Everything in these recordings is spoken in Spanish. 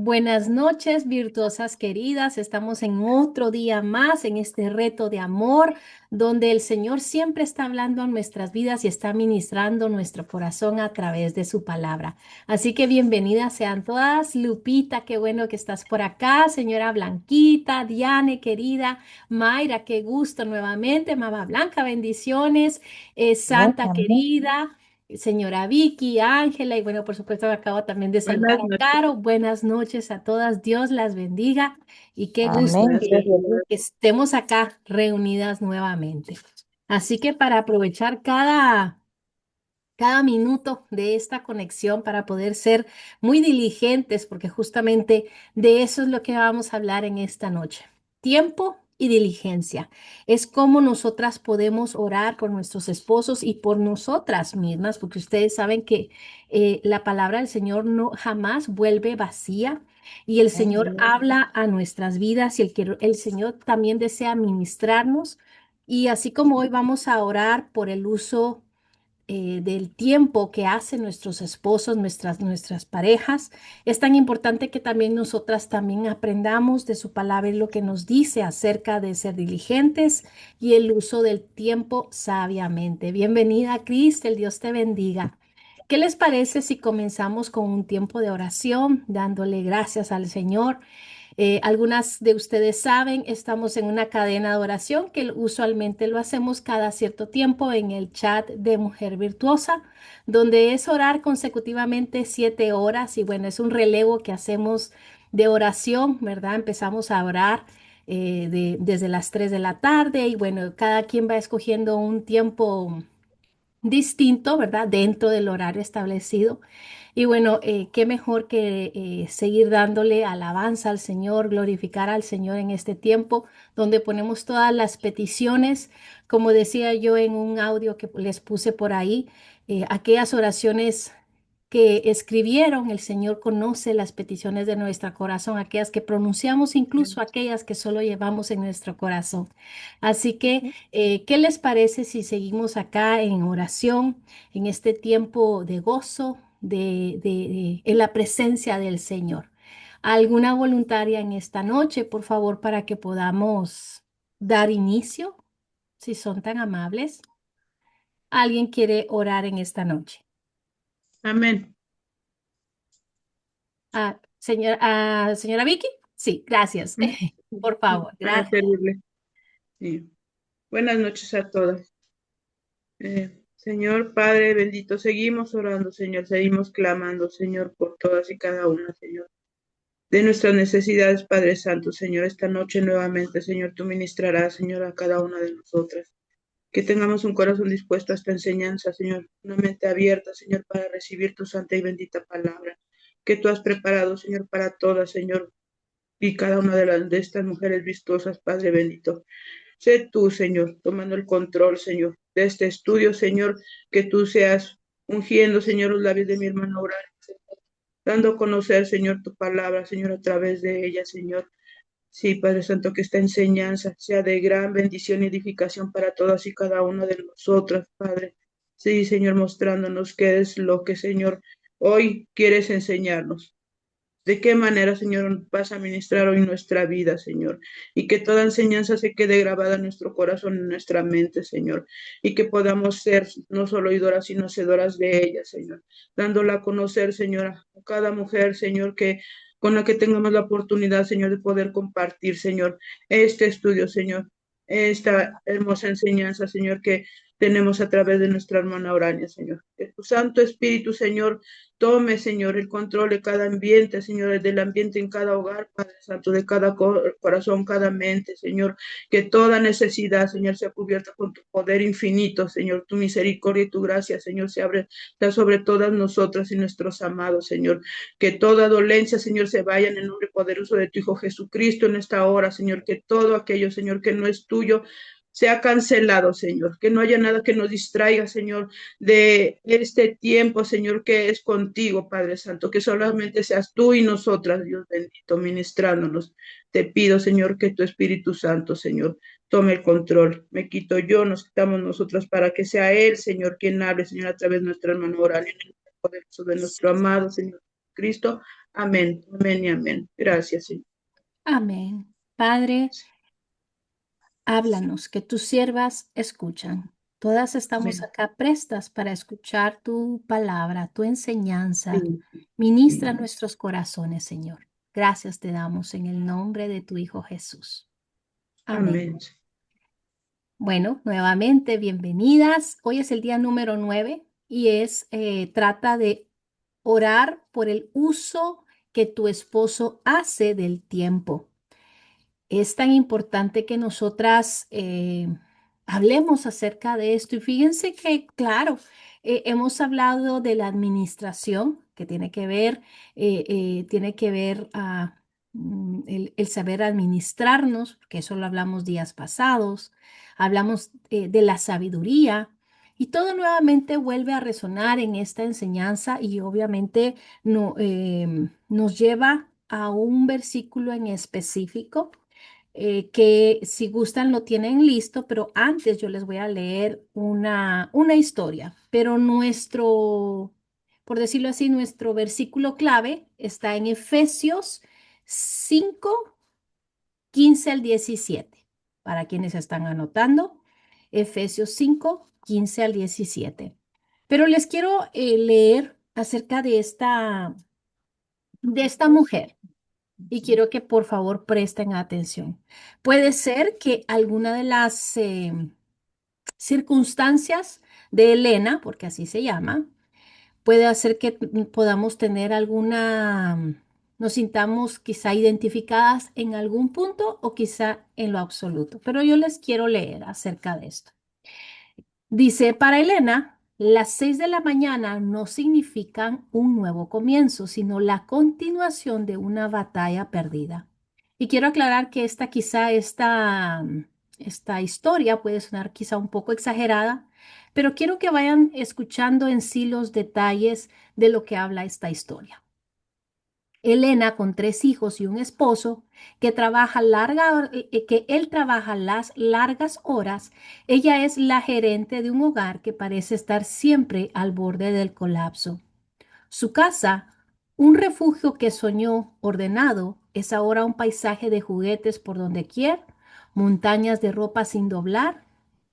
Buenas noches, virtuosas queridas. Estamos en otro día más en este reto de amor, donde el Señor siempre está hablando a nuestras vidas y está ministrando nuestro corazón a través de su palabra. Así que bienvenidas sean todas. Lupita, qué bueno que estás por acá. Señora Blanquita, Diane, querida. Mayra, qué gusto nuevamente. Mamá Blanca, bendiciones. Amén, Santa, amén. querida. Señora Vicky, Ángela, y bueno, por supuesto me acabo también de saludar Buenas a noches. Caro. Buenas noches a todas, Dios las bendiga y qué gusto Amén. Gracias, Gloria que estemos acá reunidas nuevamente. Así que para aprovechar cada minuto de esta conexión para poder ser muy diligentes, porque justamente de eso es lo que vamos a hablar en esta noche. Tiempo y diligencia. Es cómo nosotras podemos orar por nuestros esposos y por nosotras mismas, porque ustedes saben que la palabra del Señor no jamás vuelve vacía. Y el Dios. Señor habla a nuestras vidas y el Señor también desea ministrarnos. Y así como hoy vamos a orar por el uso del tiempo que hacen nuestros esposos, nuestras parejas, es tan importante que también nosotras también aprendamos de su palabra y lo que nos dice acerca de ser diligentes y el uso del tiempo sabiamente. Bienvenida, Cristel, Dios te bendiga. ¿Qué les parece si comenzamos con un tiempo de oración, dándole gracias al Señor? Algunas de ustedes saben, estamos en una cadena de oración que usualmente lo hacemos cada cierto tiempo en el chat de Mujer Virtuosa, donde es orar consecutivamente 7 horas y bueno, es un relevo que hacemos de oración, ¿verdad? Empezamos a orar desde las 3 de la tarde y bueno, cada quien va escogiendo un tiempo distinto, ¿verdad? Dentro del horario establecido. Y bueno, qué mejor que seguir dándole alabanza al Señor, glorificar al Señor en este tiempo, donde ponemos todas las peticiones, como decía yo en un audio que les puse por ahí, aquellas oraciones que escribieron, el Señor conoce las peticiones de nuestro corazón, aquellas que pronunciamos, incluso aquellas que solo llevamos en nuestro corazón. Así que, ¿qué les parece si seguimos acá en oración, en este tiempo de gozo, en la presencia del Señor? ¿Alguna voluntaria en esta noche, por favor, para que podamos dar inicio, si son tan amables? ¿Alguien quiere orar en esta noche? Amén. Señora Vicky, sí, gracias. Por favor, Para gracias. servirle. Sí. Buenas noches a todas. Señor Padre bendito, seguimos orando, Señor, seguimos clamando, Señor, por todas y cada una, Señor, de nuestras necesidades, Padre Santo, Señor, esta noche nuevamente, Señor, tú ministrarás, Señor, a cada una de nosotras. Que tengamos un corazón dispuesto a esta enseñanza, Señor, una mente abierta, Señor, para recibir tu santa y bendita palabra que tú has preparado, Señor, para todas, Señor, y cada una de estas mujeres vistosas, Padre bendito. Sé tú, Señor, tomando el control, Señor, de este estudio, Señor, que tú seas ungiendo, Señor, los labios de mi hermano Aurora, dando a conocer, Señor, tu palabra, Señor, a través de ella, Señor. Sí, Padre Santo, que esta enseñanza sea de gran bendición y edificación para todas y cada una de nosotras, Padre. Sí, Señor, mostrándonos qué es lo que, Señor, hoy quieres enseñarnos. De qué manera, Señor, vas a ministrar hoy nuestra vida, Señor, y que toda enseñanza se quede grabada en nuestro corazón, en nuestra mente, Señor, y que podamos ser no solo oidoras, sino hacedoras de ella, Señor, dándola a conocer, Señor, a cada mujer, Señor, que con la que tengamos la oportunidad, Señor, de poder compartir, Señor, este estudio, Señor, esta hermosa enseñanza, Señor, que tenemos a través de nuestra hermana Orania, Señor. Que tu Santo Espíritu, Señor, tome, Señor, el control de cada ambiente, Señor, del ambiente en cada hogar, Padre Santo, de cada corazón, cada mente, Señor, que toda necesidad, Señor, sea cubierta con tu poder infinito, Señor, tu misericordia y tu gracia, Señor, se abre sobre todas nosotras y nuestros amados, Señor, que toda dolencia, Señor, se vaya en el nombre poderoso de tu Hijo Jesucristo en esta hora, Señor, que todo aquello, Señor, que no es tuyo, sea cancelado, Señor, que no haya nada que nos distraiga, Señor, de este tiempo, Señor, que es contigo, Padre Santo, que solamente seas tú y nosotras, Dios bendito, ministrándonos. Te pido, Señor, que tu Espíritu Santo, Señor, tome el control. Me quito yo, nos quitamos nosotras para que sea Él, Señor, quien hable, Señor, a través de nuestro hermano oral, en el poderoso de nuestro amado, Señor Jesucristo. Amén, amén y amén. Gracias, Señor. Amén. Padre, háblanos, que tus siervas escuchan. Todas estamos Amén. acá prestas para escuchar tu palabra, tu enseñanza. Sí, Ministra sí. nuestros corazones, Señor. Gracias te damos en el nombre de tu Hijo Jesús. Amén. Amén. Bueno, nuevamente, bienvenidas. Hoy es el día número 9 y trata de orar por el uso que tu esposo hace del tiempo. Es tan importante que nosotras hablemos acerca de esto. Y fíjense que, claro, hemos hablado de la administración, que tiene que ver el saber administrarnos, que eso lo hablamos días pasados. Hablamos de la sabiduría. Y todo nuevamente vuelve a resonar en esta enseñanza y obviamente nos lleva a un versículo en específico que si gustan lo tienen listo, pero antes yo les voy a leer una historia. Pero por decirlo así, nuestro versículo clave está en Efesios 5:15 al 17. Para quienes están anotando, Efesios 5:15 al 17. Pero les quiero leer acerca de esta mujer. Y quiero que por favor presten atención. Puede ser que alguna de las circunstancias de Elena, porque así se llama, puede hacer que podamos tener nos sintamos quizá identificadas en algún punto o quizá en lo absoluto. Pero yo les quiero leer acerca de esto. Dice, para Elena, las 6 de la mañana no significan un nuevo comienzo, sino la continuación de una batalla perdida. Y quiero aclarar que esta historia puede sonar quizá un poco exagerada, pero quiero que vayan escuchando en sí los detalles de lo que habla esta historia. Elena, con 3 hijos y un esposo que él trabaja las largas horas, ella es la gerente de un hogar que parece estar siempre al borde del colapso. Su casa, un refugio que soñó ordenado, es ahora un paisaje de juguetes por donde quiera, montañas de ropa sin doblar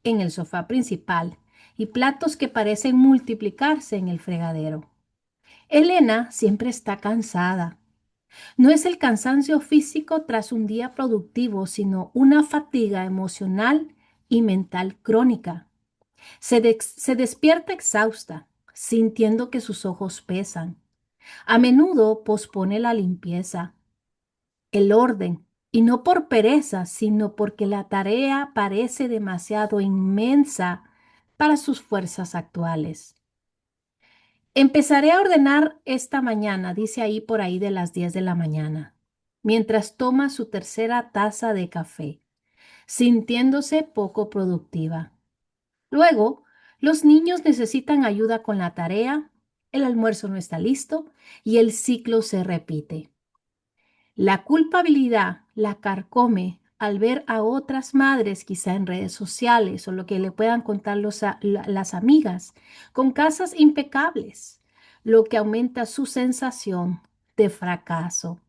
en el sofá principal y platos que parecen multiplicarse en el fregadero. Elena siempre está cansada. No es el cansancio físico tras un día productivo, sino una fatiga emocional y mental crónica. Se despierta exhausta, sintiendo que sus ojos pesan. A menudo pospone la limpieza, el orden, y no por pereza, sino porque la tarea parece demasiado inmensa para sus fuerzas actuales. Empezaré a ordenar esta mañana, dice ahí por ahí de las 10 de la mañana, mientras toma su tercera taza de café, sintiéndose poco productiva. Luego, los niños necesitan ayuda con la tarea, el almuerzo no está listo y el ciclo se repite. La culpabilidad la carcome al ver a otras madres, quizá en redes sociales o lo que le puedan contar las amigas, con casas impecables, lo que aumenta su sensación de fracaso.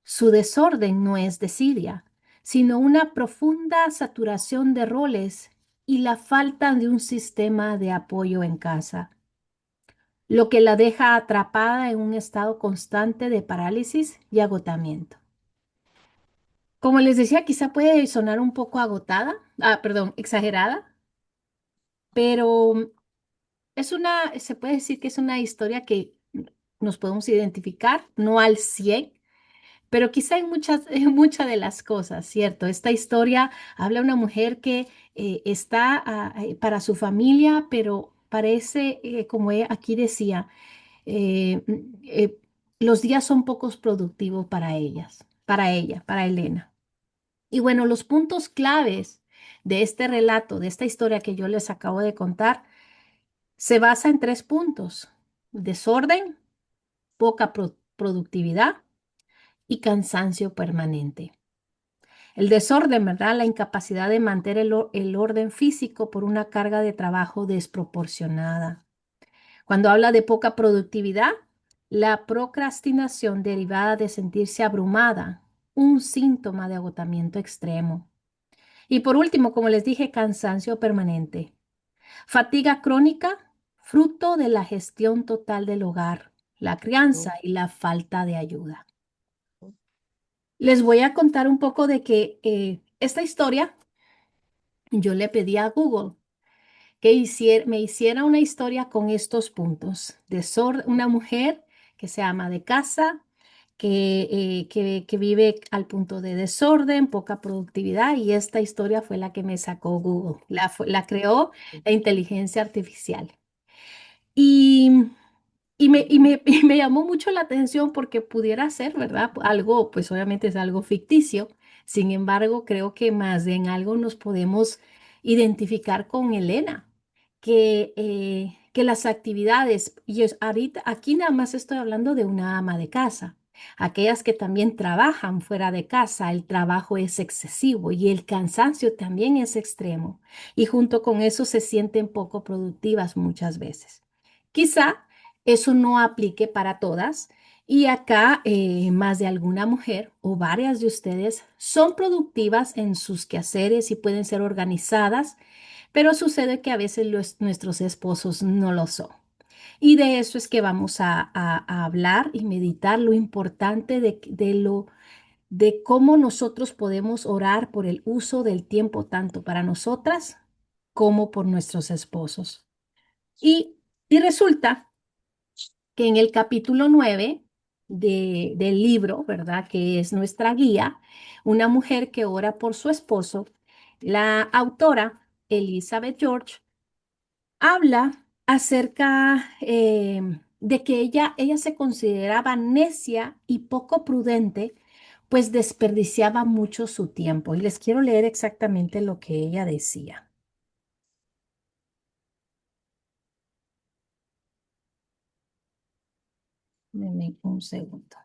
Su desorden no es desidia, sino una profunda saturación de roles y la falta de un sistema de apoyo en casa, lo que la deja atrapada en un estado constante de parálisis y agotamiento. Como les decía, quizá puede sonar un poco perdón, exagerada, pero se puede decir que es una historia que nos podemos identificar, no al 100, pero quizá en muchas de las cosas, ¿cierto? Esta historia habla de una mujer que está para su familia, pero parece, como aquí decía, eh, eh, los días son pocos productivos para ella, para Elena. Y bueno, los puntos claves de este relato, de esta historia que yo les acabo de contar, se basa en 3 puntos: desorden, poca productividad y cansancio permanente. El desorden, ¿verdad? La incapacidad de mantener el orden físico por una carga de trabajo desproporcionada. Cuando habla de poca productividad, La procrastinación derivada de sentirse abrumada, un síntoma de agotamiento extremo. Y por último, como les dije, cansancio permanente. Fatiga crónica, fruto de la gestión total del hogar, la crianza y la falta de ayuda. Les voy a contar un poco de que esta historia yo le pedí a Google que me hiciera una historia con estos puntos. Una mujer que se ama de casa, que vive al punto de desorden, poca productividad, y esta historia fue la que me sacó Google. La creó la inteligencia artificial. Y y me llamó mucho la atención porque pudiera ser, ¿verdad? Algo, pues obviamente es algo ficticio. Sin embargo, creo que más de en algo nos podemos identificar con Elena, que las actividades, ahorita aquí nada más estoy hablando de una ama de casa. Aquellas que también trabajan fuera de casa, el trabajo es excesivo y el cansancio también es extremo. Y junto con eso se sienten poco productivas muchas veces. Quizá eso no aplique para todas. Y acá más de alguna mujer o varias de ustedes son productivas en sus quehaceres y pueden ser organizadas, pero sucede que a veces nuestros esposos no lo son. Y de eso es que vamos a hablar y meditar lo importante de cómo nosotros podemos orar por el uso del tiempo tanto para nosotras como por nuestros esposos. Y resulta que en el capítulo 9 del libro, ¿verdad? Que es nuestra guía, una mujer que ora por su esposo, la autora Elizabeth George habla acerca de que ella se consideraba necia y poco prudente, pues desperdiciaba mucho su tiempo. Y les quiero leer exactamente lo que ella decía. Denme un segundo.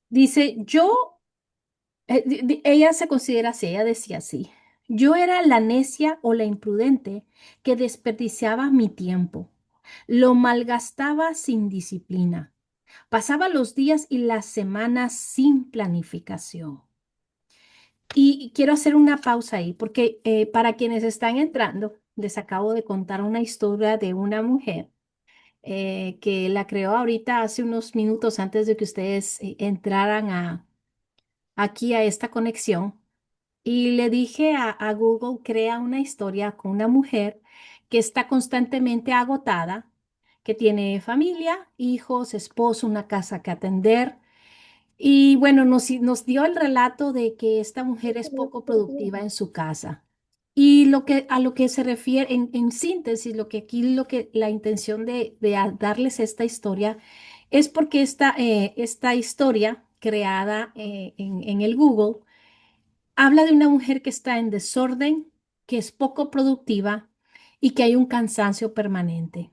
Dice, ella se considera así, ella decía así. Yo era la necia o la imprudente que desperdiciaba mi tiempo. Lo malgastaba sin disciplina. Pasaba los días y las semanas sin planificación. Y quiero hacer una pausa ahí, porque para quienes están entrando, les acabo de contar una historia de una mujer que la creó ahorita hace unos minutos antes de que ustedes entraran aquí a esta conexión. Y le dije a Google, crea una historia con una mujer que está constantemente agotada, que tiene familia, hijos, esposo, una casa que atender. Y bueno, nos dio el relato de que esta mujer es poco productiva en su casa. Y a lo que se refiere, en síntesis, la intención de darles esta historia es porque esta historia creada en el Google habla de una mujer que está en desorden, que es poco productiva y que hay un cansancio permanente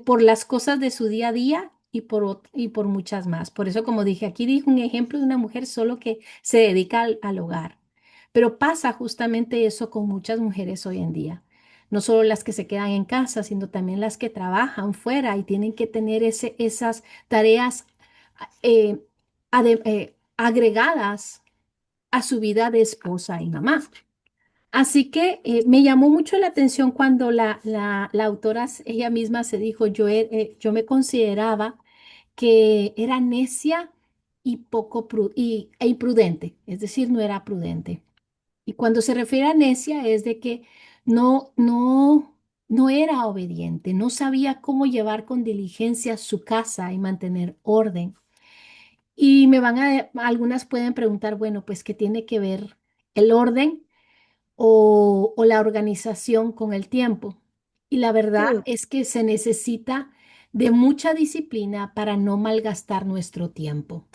por las cosas de su día a día y por muchas más. Por eso, como dije, aquí dijo un ejemplo de una mujer solo que se dedica al hogar. Pero pasa justamente eso con muchas mujeres hoy en día. No solo las que se quedan en casa, sino también las que trabajan fuera y tienen que tener esas tareas eh, agregadas a su vida de esposa y mamá. Así que me llamó mucho la atención cuando la autora ella misma se dijo, yo me consideraba que era necia y e imprudente, es decir, no era prudente. Y cuando se refiere a necia es de que no era obediente, no sabía cómo llevar con diligencia su casa y mantener orden. Y algunas pueden preguntar, bueno, pues, ¿qué tiene que ver el orden o la organización con el tiempo? Y la verdad es que se necesita de mucha disciplina para no malgastar nuestro tiempo.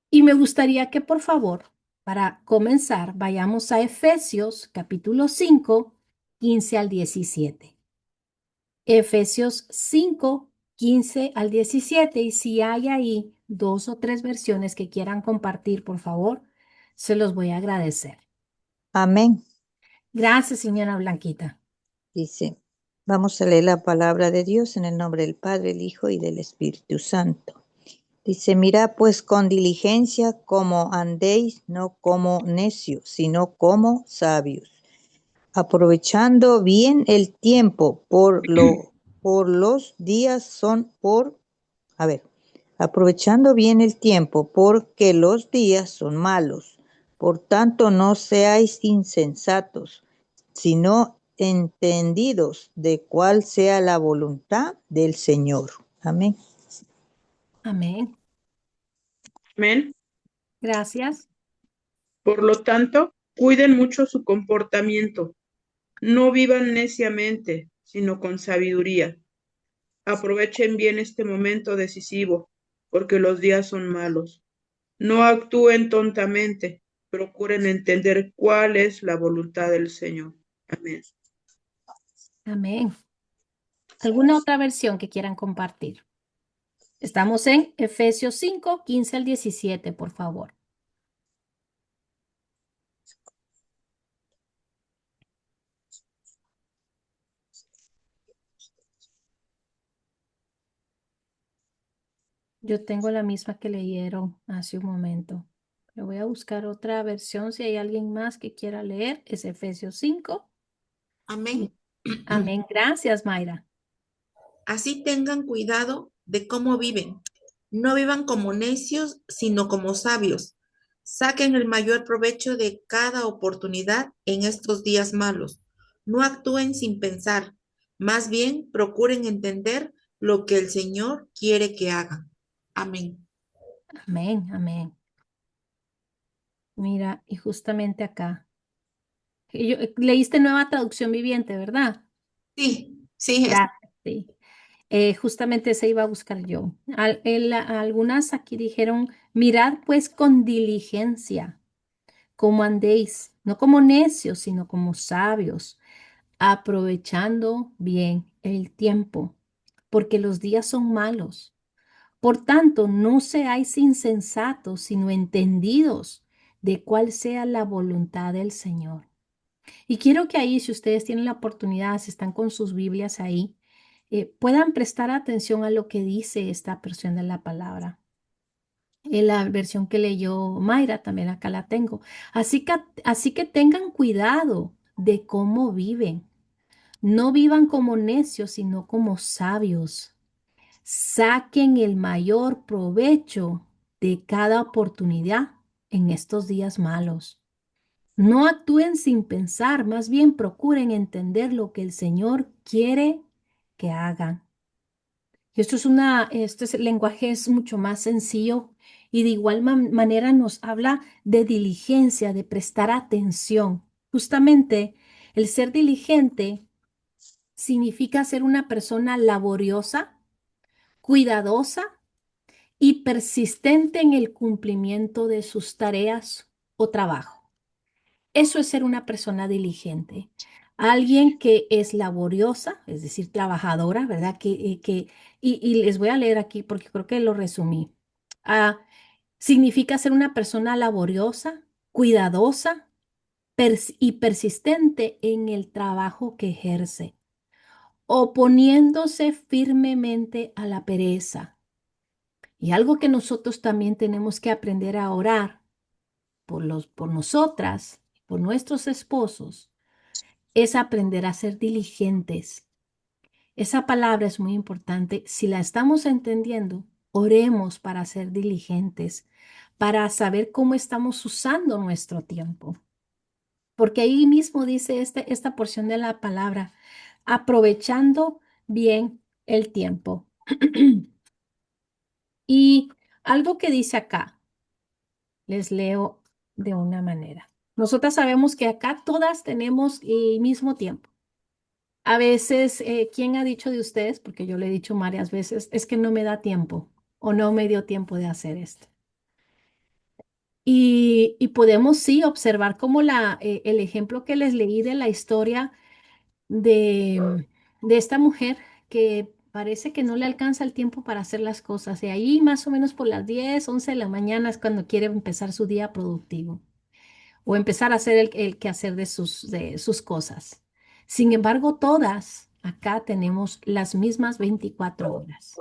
Y me gustaría que, por favor, para comenzar, vayamos a Efesios capítulo 5, 15 al 17. Efesios 5, 15 al 17. Y si hay ahí dos o tres versiones que quieran compartir, por favor, se los voy a agradecer. Amén. Gracias, señora Blanquita. Dice, vamos a leer la palabra de Dios en el nombre del Padre, el Hijo y del Espíritu Santo. Dice, mirad pues con diligencia cómo andéis, no como necios, sino como sabios, aprovechando bien el tiempo, por los días son por, a ver, aprovechando bien el tiempo, porque los días son malos. Por tanto, no seáis insensatos, sino entendidos de cuál sea la voluntad del Señor. Amén. Amén. Amén. Gracias. Por lo tanto, cuiden mucho su comportamiento. No vivan neciamente, sino con sabiduría. Aprovechen bien este momento decisivo, porque los días son malos. No actúen tontamente, procuren entender cuál es la voluntad del Señor. Amén. Amén. ¿Alguna otra versión que quieran compartir? Estamos en Efesios 5, 15 al 17, por favor. Yo tengo la misma que leyeron hace un momento. Pero voy a buscar otra versión si hay alguien más que quiera leer. Es Efesios 5. Amén. Amén. Gracias, Mayra. Así tengan cuidado de cómo viven. No vivan como necios, sino como sabios. Saquen el mayor provecho de cada oportunidad en estos días malos. No actúen sin pensar. Más bien, procuren entender lo que el Señor quiere que hagan. Amén. Amén, amén. Mira, y justamente acá. Leíste Nueva Traducción Viviente, ¿verdad? Sí, sí, Gracias, sí. Justamente esa iba a buscar yo. Algunas aquí dijeron, mirad pues con diligencia cómo andéis, no como necios, sino como sabios, aprovechando bien el tiempo, porque los días son malos. Por tanto, no seáis insensatos, sino entendidos de cuál sea la voluntad del Señor. Y quiero que ahí, si ustedes tienen la oportunidad, si están con sus Biblias ahí, puedan prestar atención a lo que dice esta porción de la palabra. En la versión que leyó Mayra, también acá la tengo. Así que tengan cuidado de cómo viven. No vivan como necios, sino como sabios. Saquen el mayor provecho de cada oportunidad en estos días malos. No actúen sin pensar, más bien procuren entender lo que el Señor quiere que hagan. Y el lenguaje es mucho más sencillo y de igual manera nos habla de diligencia, de prestar atención. Justamente el ser diligente significa ser una persona laboriosa, cuidadosa y persistente en el cumplimiento de sus tareas o trabajo. Eso es ser una persona diligente. Alguien que es laboriosa, es decir, trabajadora, ¿verdad? Y les voy a leer aquí porque creo que lo resumí. Ah, significa ser una persona laboriosa, cuidadosa y persistente en el trabajo que ejerce, oponiéndose firmemente a la pereza. Y algo que nosotros también tenemos que aprender a orar por nosotras, por nuestros esposos, es aprender a ser diligentes. Esa palabra es muy importante. Si la estamos entendiendo, oremos para ser diligentes, para saber cómo estamos usando nuestro tiempo. Porque ahí mismo dice esta porción de la palabra, aprovechando bien el tiempo. Y algo que dice acá, les leo de una manera. Nosotras sabemos que acá todas tenemos el mismo tiempo. A veces, ¿quién ha dicho de ustedes? Porque yo le he dicho varias veces, es que no me da tiempo o no me dio tiempo de hacer esto. Y podemos sí observar como el ejemplo que les leí de la historia de esta mujer que parece que no le alcanza el tiempo para hacer las cosas. Y ahí más o menos por las 10, 11 de la mañana es cuando quiere empezar su día productivo. o empezar a hacer el quehacer de sus cosas. Sin embargo, todas acá tenemos las mismas 24 horas.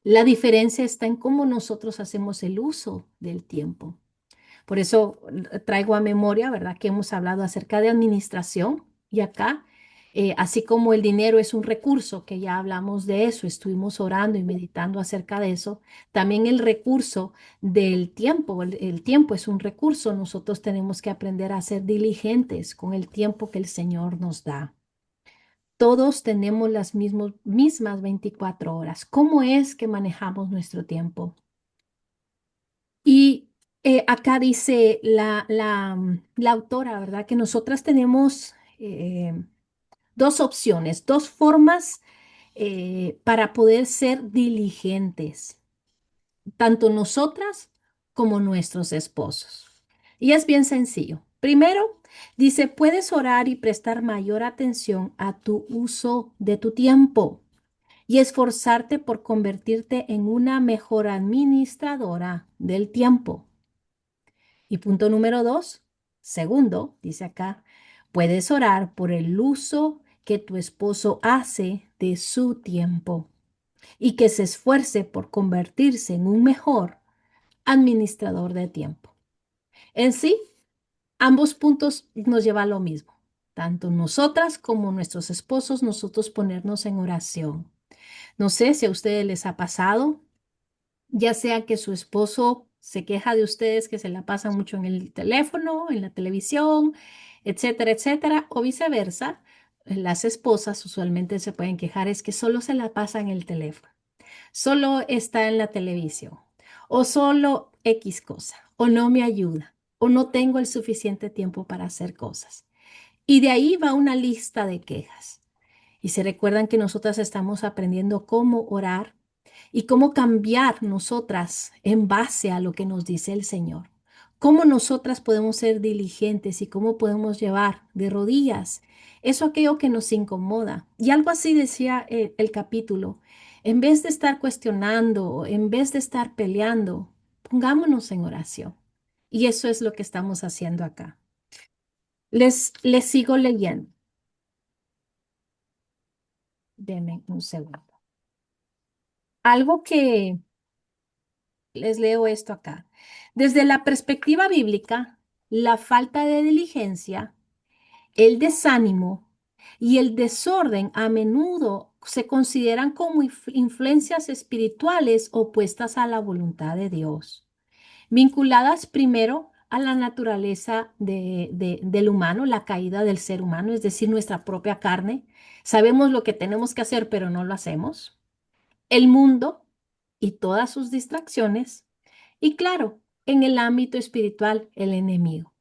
La diferencia está en cómo nosotros hacemos el uso del tiempo. Por eso traigo a memoria, ¿verdad? Que hemos hablado acerca de administración y acá, así como el dinero es un recurso, que ya hablamos de eso, estuvimos orando y meditando acerca de eso, también el recurso del tiempo, el tiempo es un recurso, nosotros tenemos que aprender a ser diligentes con el tiempo que el Señor nos da. Todos tenemos las mismas 24 horas. ¿Cómo es que manejamos nuestro tiempo? Y acá dice la autora, ¿verdad? Que nosotras tenemos dos opciones, dos formas para poder ser diligentes, tanto nosotras como nuestros esposos. Y es bien sencillo. Primero, dice, puedes orar y prestar mayor atención a tu uso de tu tiempo y esforzarte por convertirte en una mejor administradora del tiempo. Y punto número 2, segundo, dice acá, puedes orar por el uso que tu esposo hace de su tiempo y que se esfuerce por convertirse en un mejor administrador de tiempo. En sí, ambos puntos nos llevan a lo mismo. Tanto nosotras como nuestros esposos, nosotros ponernos en oración. No sé si a ustedes les ha pasado, ya sea que su esposo se queja de ustedes que se la pasan mucho en el teléfono, en la televisión, etcétera, etcétera, o viceversa. Las esposas usualmente se pueden quejar es que solo se la pasa en el teléfono, solo está en la televisión, o solo X cosa, o no me ayuda, o no tengo el suficiente tiempo para hacer cosas. Y de ahí va una lista de quejas. Y se recuerdan que nosotras estamos aprendiendo cómo orar y cómo cambiar nosotras en base a lo que nos dice el Señor. Cómo nosotras podemos ser diligentes y cómo podemos llevar de rodillas eso aquello que nos incomoda. Y algo así decía el capítulo. En vez de estar cuestionando, en vez de estar peleando, pongámonos en oración. Y eso es lo que estamos haciendo acá. Les sigo leyendo. Denme un segundo. Algo que les leo esto acá. Desde la perspectiva bíblica, la falta de diligencia, el desánimo y el desorden a menudo se consideran como influencias espirituales opuestas a la voluntad de Dios, vinculadas primero a la naturaleza del humano, la caída del ser humano, es decir, nuestra propia carne. Sabemos lo que tenemos que hacer, pero no lo hacemos. El mundo y todas sus distracciones. Y claro, en el ámbito espiritual, el enemigo.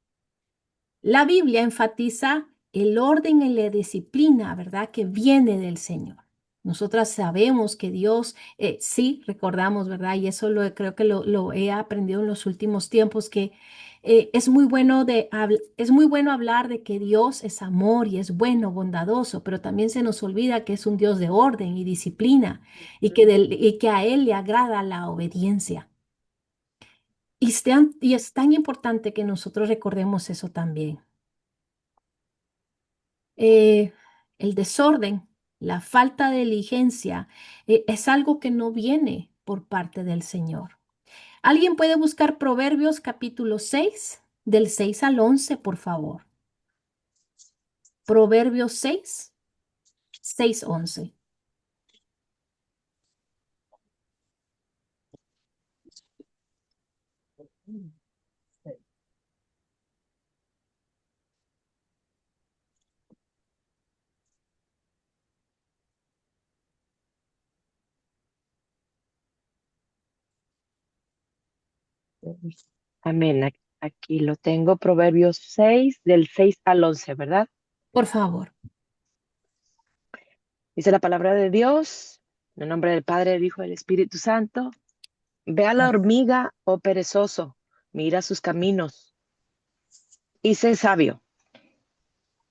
La Biblia enfatiza el orden y la disciplina, ¿verdad? Que viene del Señor. Nosotras sabemos que Dios, sí, recordamos, ¿verdad? Y eso creo que lo he aprendido en los últimos tiempos, que es muy bueno es muy bueno hablar de que Dios es amor y es bueno, bondadoso, pero también se nos olvida que es un Dios de orden y disciplina y que a Él le agrada la obediencia. Y es tan importante que nosotros recordemos eso también. Eh, el desorden, la falta de diligencia, es algo que no viene por parte del Señor. ¿Alguien puede buscar Proverbios capítulo 6, del 6 al 11, por favor? Proverbios 6, 6, 11. Amén. Aquí lo tengo, Proverbios 6, del 6 al 11, ¿verdad? Por favor. Dice la palabra de Dios, en el nombre del Padre, del Hijo y del Espíritu Santo. Ve a la hormiga, oh perezoso, mira sus caminos y sé sabio,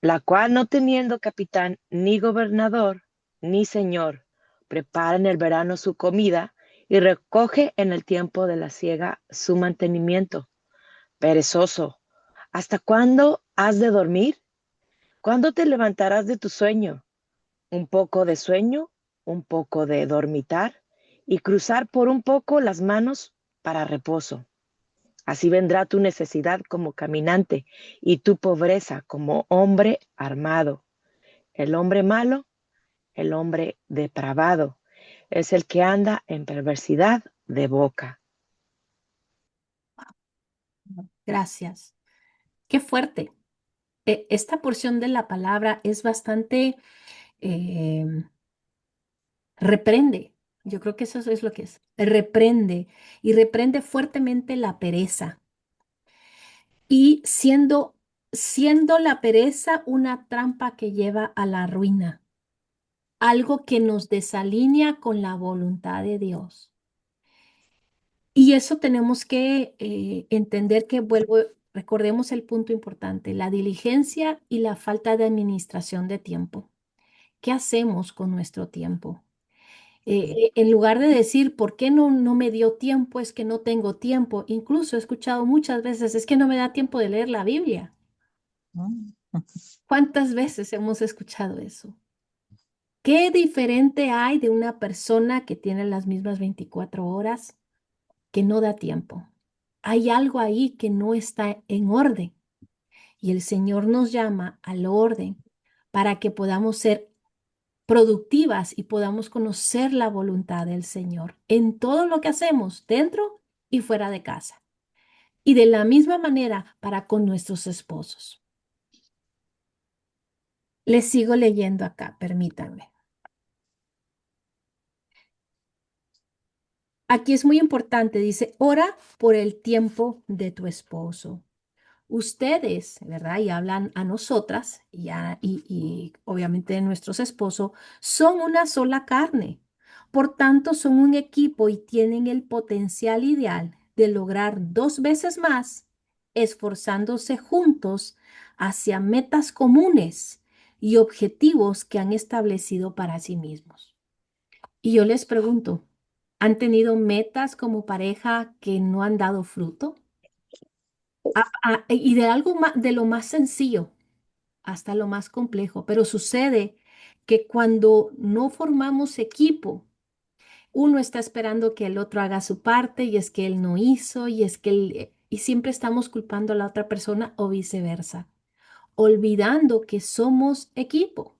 la cual no teniendo capitán, ni gobernador, ni señor, prepara en el verano su comida y recoge en el tiempo de la siega su mantenimiento. Perezoso, ¿Hasta cuándo has de dormir? ¿Cuándo te levantarás de tu sueño? Un poco de sueño, un poco de dormitar y cruzar por un poco las manos para reposo. Así vendrá tu necesidad como caminante y tu pobreza como hombre armado. El hombre malo, el hombre depravado, es el que anda en perversidad de boca. Gracias. Qué fuerte. Esta porción de la palabra es bastante eh, reprende. Yo creo que eso es lo que es. Reprende y reprende fuertemente la pereza. Y siendo la pereza una trampa que lleva a la ruina, algo que nos desalinea con la voluntad de Dios. Y eso tenemos que entender que recordemos el punto importante, la diligencia y la falta de administración de tiempo. ¿Qué hacemos con nuestro tiempo? En lugar de decir, ¿por qué no me dio tiempo? Es que no tengo tiempo. Incluso he escuchado muchas veces, es que no me da tiempo de leer la Biblia. Mm. ¿Cuántas veces hemos escuchado eso? ¿Qué diferente hay de una persona que tiene las mismas 24 horas que no da tiempo? Hay algo ahí que no está en orden y el Señor nos llama al orden para que podamos ser productivas y podamos conocer la voluntad del Señor en todo lo que hacemos dentro y fuera de casa. Y de la misma manera para con nuestros esposos. Les sigo leyendo acá, permítanme. Aquí es muy importante, dice, ora por el tiempo de tu esposo. Ustedes, ¿verdad? Y hablan a nosotras y obviamente de nuestros esposos, son una sola carne. Por tanto, son un equipo y tienen el potencial ideal de lograr 2 veces más, esforzándose juntos hacia metas comunes y objetivos que han establecido para sí mismos. Y yo les pregunto, ¿han tenido metas como pareja que no han dado fruto? Y de algo más, de lo más sencillo hasta lo más complejo, pero sucede que cuando no formamos equipo, uno está esperando que el otro haga su parte y es que él no hizo y es que y siempre estamos culpando a la otra persona o viceversa, olvidando que somos equipo,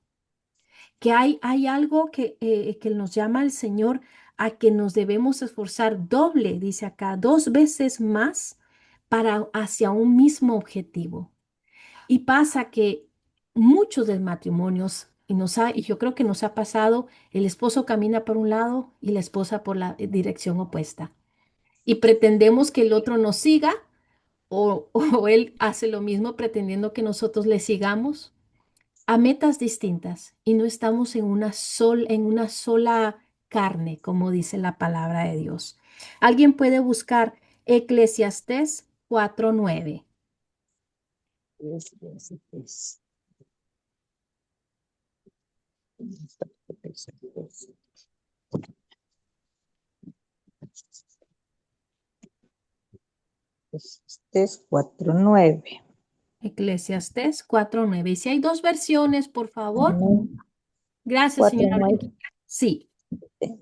que hay algo que nos llama el Señor a que nos debemos esforzar doble, dice acá, 2 veces más para hacia un mismo objetivo. Y pasa que muchos de matrimonios, y yo creo que nos ha pasado, el esposo camina por un lado y la esposa por la dirección opuesta. Y pretendemos que el otro nos siga o él hace lo mismo pretendiendo que nosotros le sigamos a metas distintas y no estamos en una sola carne, como dice la palabra de Dios. Alguien puede buscar Eclesiastés 4:9. Este es 4:9. Eclesiastés 4:9. Y si hay dos versiones, por favor. Amén. Gracias, señora 4:9. Blanquita. Sí,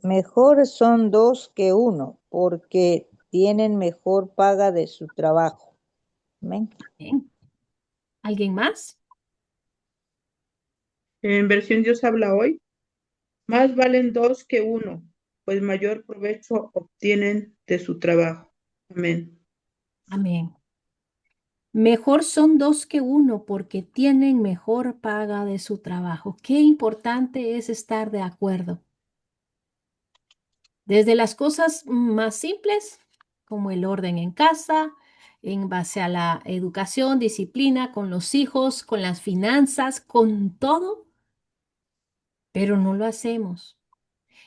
Mejor son dos que uno, porque tienen mejor paga de su trabajo. Amén. bien. ¿Alguien más? En versión Dios habla hoy, más valen dos que uno, pues mayor provecho obtienen de su trabajo. Amén. Amén. Mejor son dos que uno porque tienen mejor paga de su trabajo. Qué importante es estar de acuerdo. Desde las cosas más simples, como el orden en casa, en base a la educación, disciplina, con los hijos, con las finanzas, con todo, pero no lo hacemos.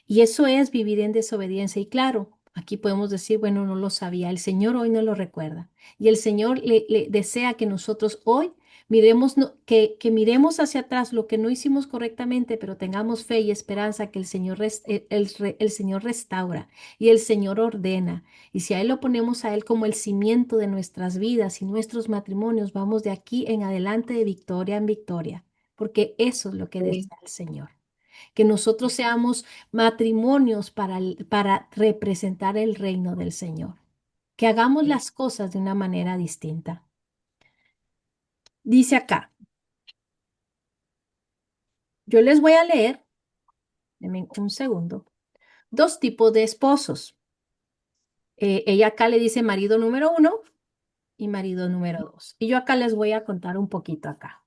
Y eso es vivir en desobediencia. Y claro, aquí podemos decir, bueno, no lo sabía. El Señor hoy no lo recuerda. Y el Señor le desea que nosotros hoy Miremos, que miremos hacia atrás lo que no hicimos correctamente, pero tengamos fe y esperanza que el Señor, el Señor restaura y el Señor ordena. Y si a Él lo ponemos a Él como el cimiento de nuestras vidas y nuestros matrimonios, vamos de aquí en adelante de victoria en victoria, porque eso es lo que Sí. desea el Señor. Que nosotros seamos matrimonios para representar el reino del Señor. Que hagamos las cosas de una manera distinta. Dice acá, yo les voy a leer, denme un segundo, dos tipos de esposos. Ella acá le dice marido número 1 y marido número 2. Y yo acá les voy a contar un poquito acá.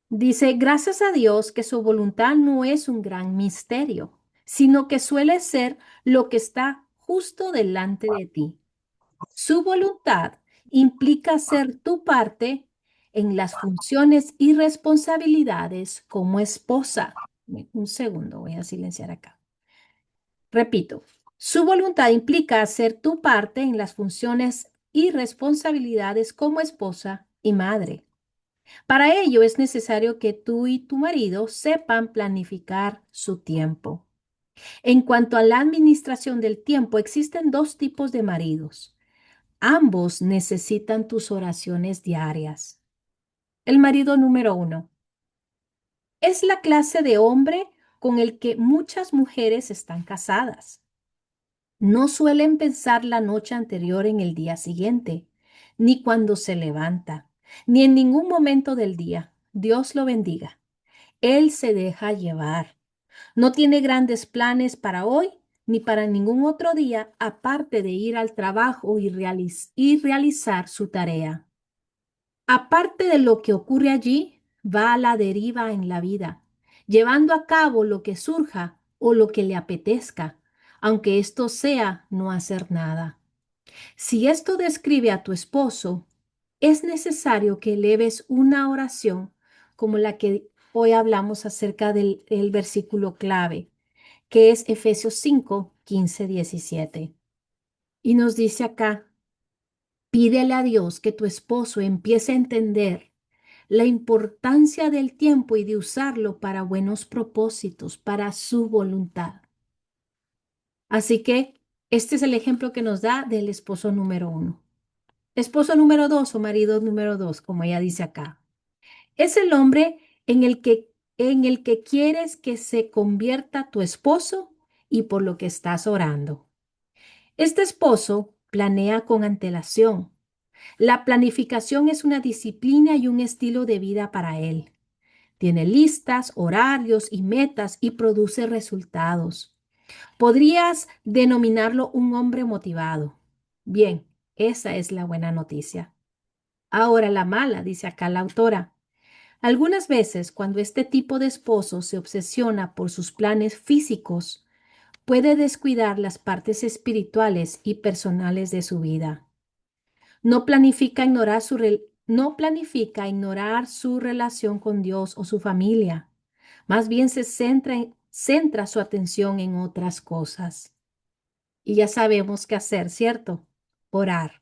Dice, gracias a Dios que su voluntad no es un gran misterio, sino que suele ser lo que está justo delante de ti. Su voluntad implica hacer tu parte en las funciones y responsabilidades como esposa. Un segundo, voy a silenciar acá. Repito, su voluntad implica hacer tu parte en las funciones y responsabilidades como esposa y madre. Para ello es necesario que tú y tu marido sepan planificar su tiempo. En cuanto a la administración del tiempo, existen dos tipos de maridos. Ambos necesitan tus oraciones diarias. El marido número 1 es la clase de hombre con el que muchas mujeres están casadas. No suelen pensar la noche anterior en el día siguiente, ni cuando se levanta, ni en ningún momento del día. Dios lo bendiga. Él se deja llevar. No tiene grandes planes para hoy ni para ningún otro día, aparte de ir al trabajo y realizar su tarea. Aparte de lo que ocurre allí, va a la deriva en la vida, llevando a cabo lo que surja o lo que le apetezca, aunque esto sea no hacer nada. Si esto describe a tu esposo, es necesario que eleves una oración como la que hoy hablamos acerca del versículo clave, que es Efesios 5, 15, 17. Y nos dice acá, pídele a Dios que tu esposo empiece a entender la importancia del tiempo y de usarlo para buenos propósitos, para su voluntad. Así que este es el ejemplo que nos da del esposo número 1. Esposo número 2 o marido número 2, como ella dice acá. Es el hombre en el que quieres que se convierta tu esposo y por lo que estás orando. Este esposo planea con antelación. La planificación es una disciplina y un estilo de vida para él. Tiene listas, horarios y metas y produce resultados. Podrías denominarlo un hombre motivado. Bien, esa es la buena noticia. Ahora la mala, dice acá la autora. Algunas veces, cuando este tipo de esposo se obsesiona por sus planes físicos, puede descuidar las partes espirituales y personales de su vida. No planifica ignorar su relación con Dios o su familia. Más bien se centra su atención en otras cosas. Y ya sabemos qué hacer, ¿cierto? Orar.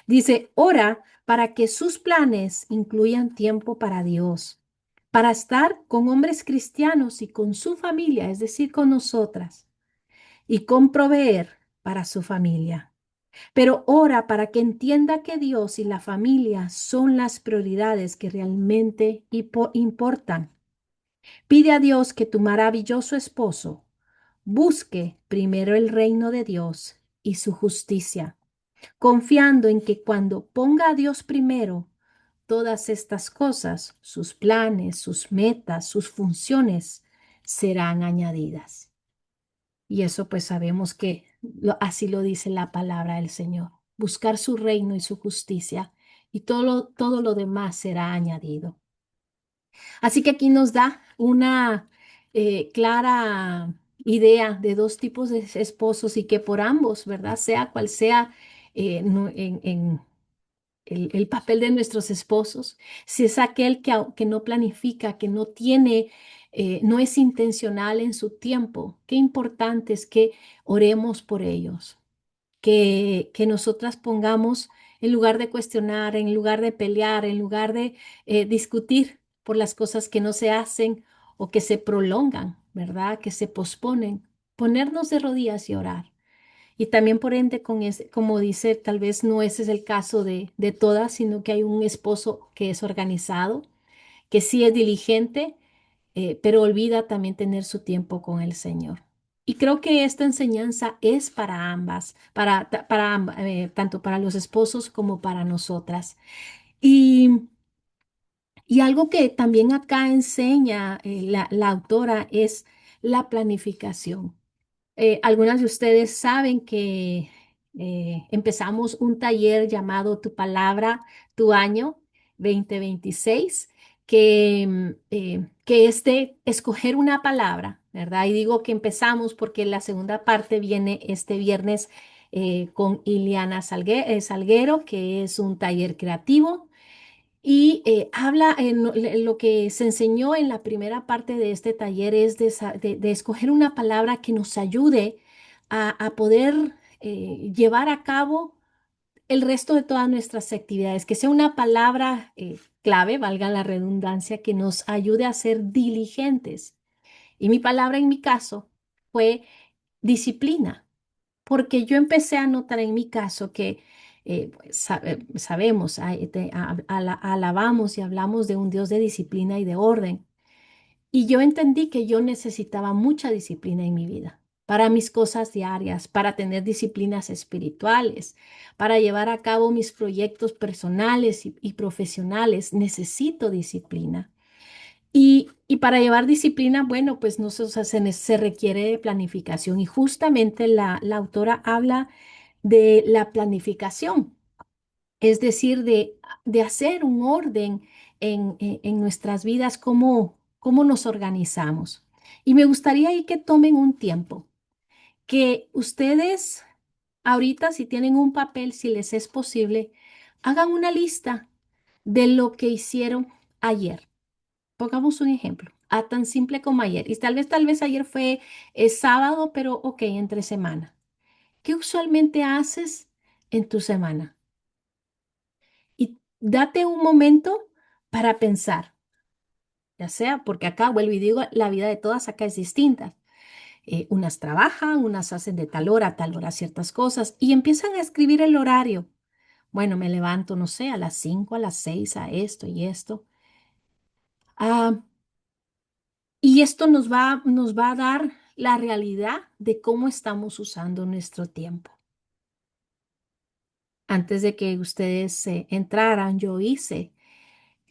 Dice, ora para que sus planes incluyan tiempo para Dios, para estar con hombres cristianos y con su familia, es decir, con nosotras, y con proveer para su familia. Pero ora para que entienda que Dios y la familia son las prioridades que realmente importan. Pide a Dios que tu maravilloso esposo busque primero el reino de Dios y su justicia, confiando en que cuando ponga a Dios primero, todas estas cosas, sus planes, sus metas, sus funciones, serán añadidas. Y eso pues sabemos que así lo dice la palabra del Señor. Buscar su reino y su justicia y todo lo demás será añadido. Así que aquí nos da una clara idea de dos tipos de esposos y que por ambos, ¿verdad? Sea cual sea en el papel de nuestros esposos, si es aquel que no planifica, que no tiene, no es intencional en su tiempo, qué importante es que oremos por ellos, que nosotras pongamos en lugar de cuestionar, en lugar de pelear, en lugar de discutir por las cosas que no se hacen o que se prolongan, ¿verdad? Que se posponen. Ponernos de rodillas y orar. Y también por ende, como dice, tal vez no ese es el caso de todas, sino que hay un esposo que es organizado, que sí es diligente, pero olvida también tener su tiempo con el Señor. Y creo que esta enseñanza es para ambas, tanto para los esposos como para nosotras. Y, y algo que también acá enseña la autora es la planificación. Algunas de ustedes saben que empezamos un taller llamado Tu Palabra, Tu Año 2026, que es de escoger una palabra, ¿verdad? Y digo que empezamos porque la segunda parte viene este viernes con Iliana Salguero, que es un taller creativo. Y habla en lo que se enseñó en la primera parte de este taller es de escoger una palabra que nos ayude a poder llevar a cabo el resto de todas nuestras actividades, que sea una palabra clave, valga la redundancia, que nos ayude a ser diligentes. Y mi palabra en mi caso fue disciplina, porque yo empecé a notar en mi caso que sabemos, alabamos y hablamos de un Dios de disciplina y de orden. Y yo entendí que yo necesitaba mucha disciplina en mi vida, para mis cosas diarias, para tener disciplinas espirituales, para llevar a cabo mis proyectos personales y profesionales. Necesito disciplina. Y para llevar disciplina, bueno, pues no se, o sea, se requiere de planificación. Y justamente la autora habla de la planificación, es decir, de hacer un orden en nuestras vidas, cómo nos organizamos. Y me gustaría ahí que tomen un tiempo, que ustedes ahorita, si tienen un papel, si les es posible, hagan una lista de lo que hicieron ayer. Pongamos un ejemplo, a tan simple como ayer. Y tal vez ayer fue sábado, pero ok, entre semana. ¿Qué usualmente haces en tu semana? Y date un momento para pensar, ya sea porque acá, vuelvo y digo, la vida de todas acá es distinta. Unas trabajan, unas hacen de tal hora ciertas cosas y empiezan a escribir el horario. Bueno, me levanto, no sé, a las 5, a las 6, a esto y esto. Ah, y esto nos va a dar la realidad de cómo estamos usando nuestro tiempo. Antes de que ustedes entraran, yo hice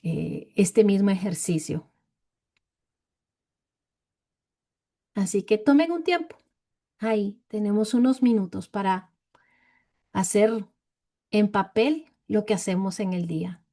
este mismo ejercicio. Así que tomen un tiempo. Ahí tenemos unos minutos para hacer en papel lo que hacemos en el día.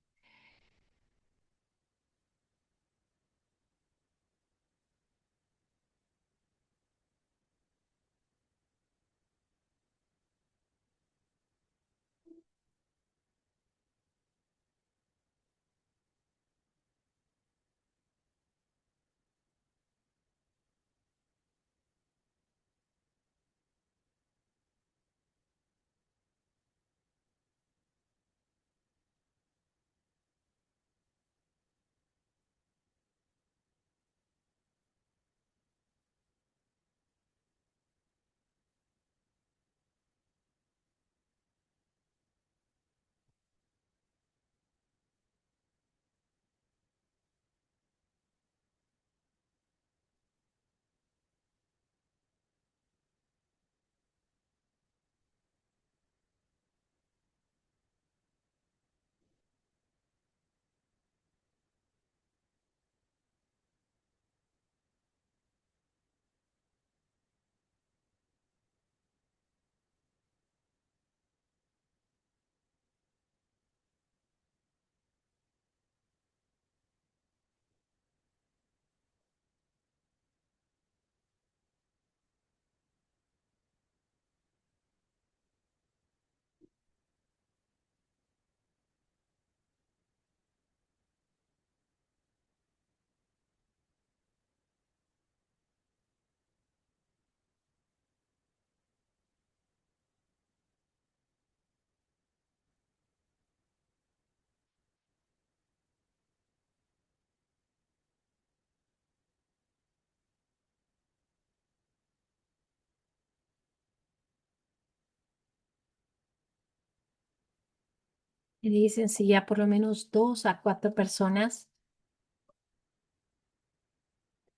Y dicen si ya por lo menos 2 a 4 personas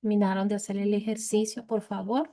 terminaron de hacer el ejercicio, por favor.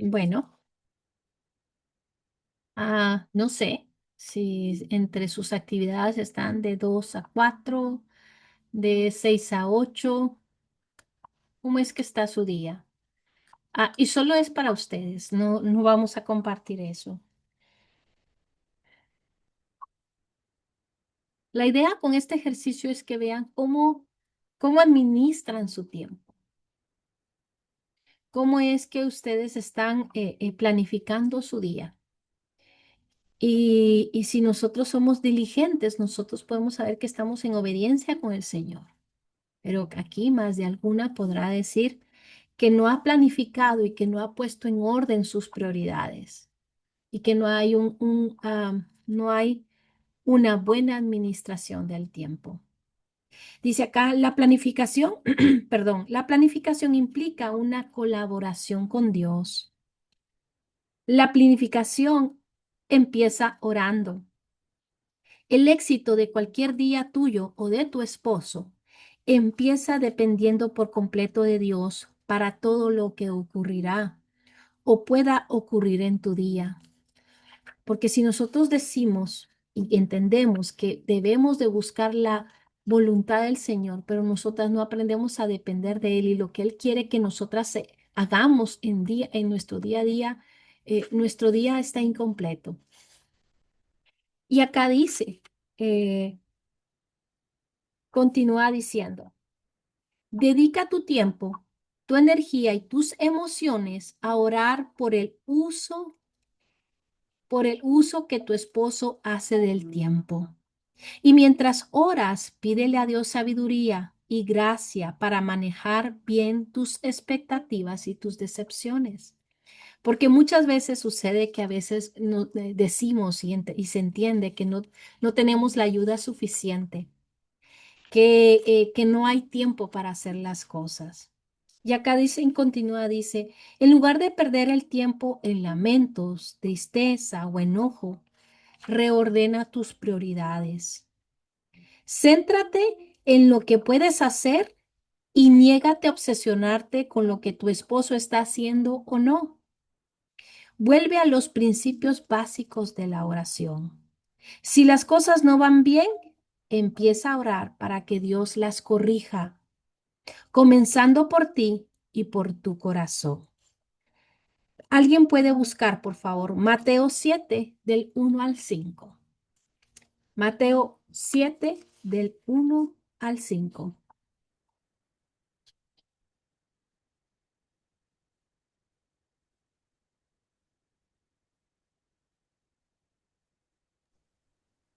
Bueno, no sé si entre sus actividades están de 2 a 4, de 6 a 8. ¿Cómo es que está su día? Y solo es para ustedes, no vamos a compartir eso. La idea con este ejercicio es que vean cómo administran su tiempo, cómo es que ustedes están planificando su día. Y si nosotros somos diligentes, nosotros podemos saber que estamos en obediencia con el Señor. Pero aquí más de alguna podrá decir que no ha planificado y que no ha puesto en orden sus prioridades y que no hay una buena administración del tiempo. Dice acá, la planificación, perdón, la planificación implica una colaboración con Dios. La planificación empieza orando. El éxito de cualquier día tuyo o de tu esposo empieza dependiendo por completo de Dios para todo lo que ocurrirá o pueda ocurrir en tu día. Porque si nosotros decimos y entendemos que debemos de buscar la voluntad del Señor, pero nosotras no aprendemos a depender de Él y lo que Él quiere que nosotras hagamos en nuestro día a día, nuestro día está incompleto. Y acá dice, continúa diciendo, dedica tu tiempo, tu energía y tus emociones a orar por el uso que tu esposo hace del tiempo. Y mientras oras, pídele a Dios sabiduría y gracia para manejar bien tus expectativas y tus decepciones. Porque muchas veces sucede que a veces decimos y se entiende que no tenemos la ayuda suficiente, que no hay tiempo para hacer las cosas. Y acá continúa, dice, en lugar de perder el tiempo en lamentos, tristeza o enojo, reordena tus prioridades. Céntrate en lo que puedes hacer y niégate a obsesionarte con lo que tu esposo está haciendo o no. Vuelve a los principios básicos de la oración. Si las cosas no van bien, empieza a orar para que Dios las corrija, comenzando por ti y por tu corazón. Alguien puede buscar, por favor, Mateo 7 del 1 al 5. Mateo 7 del 1 al 5.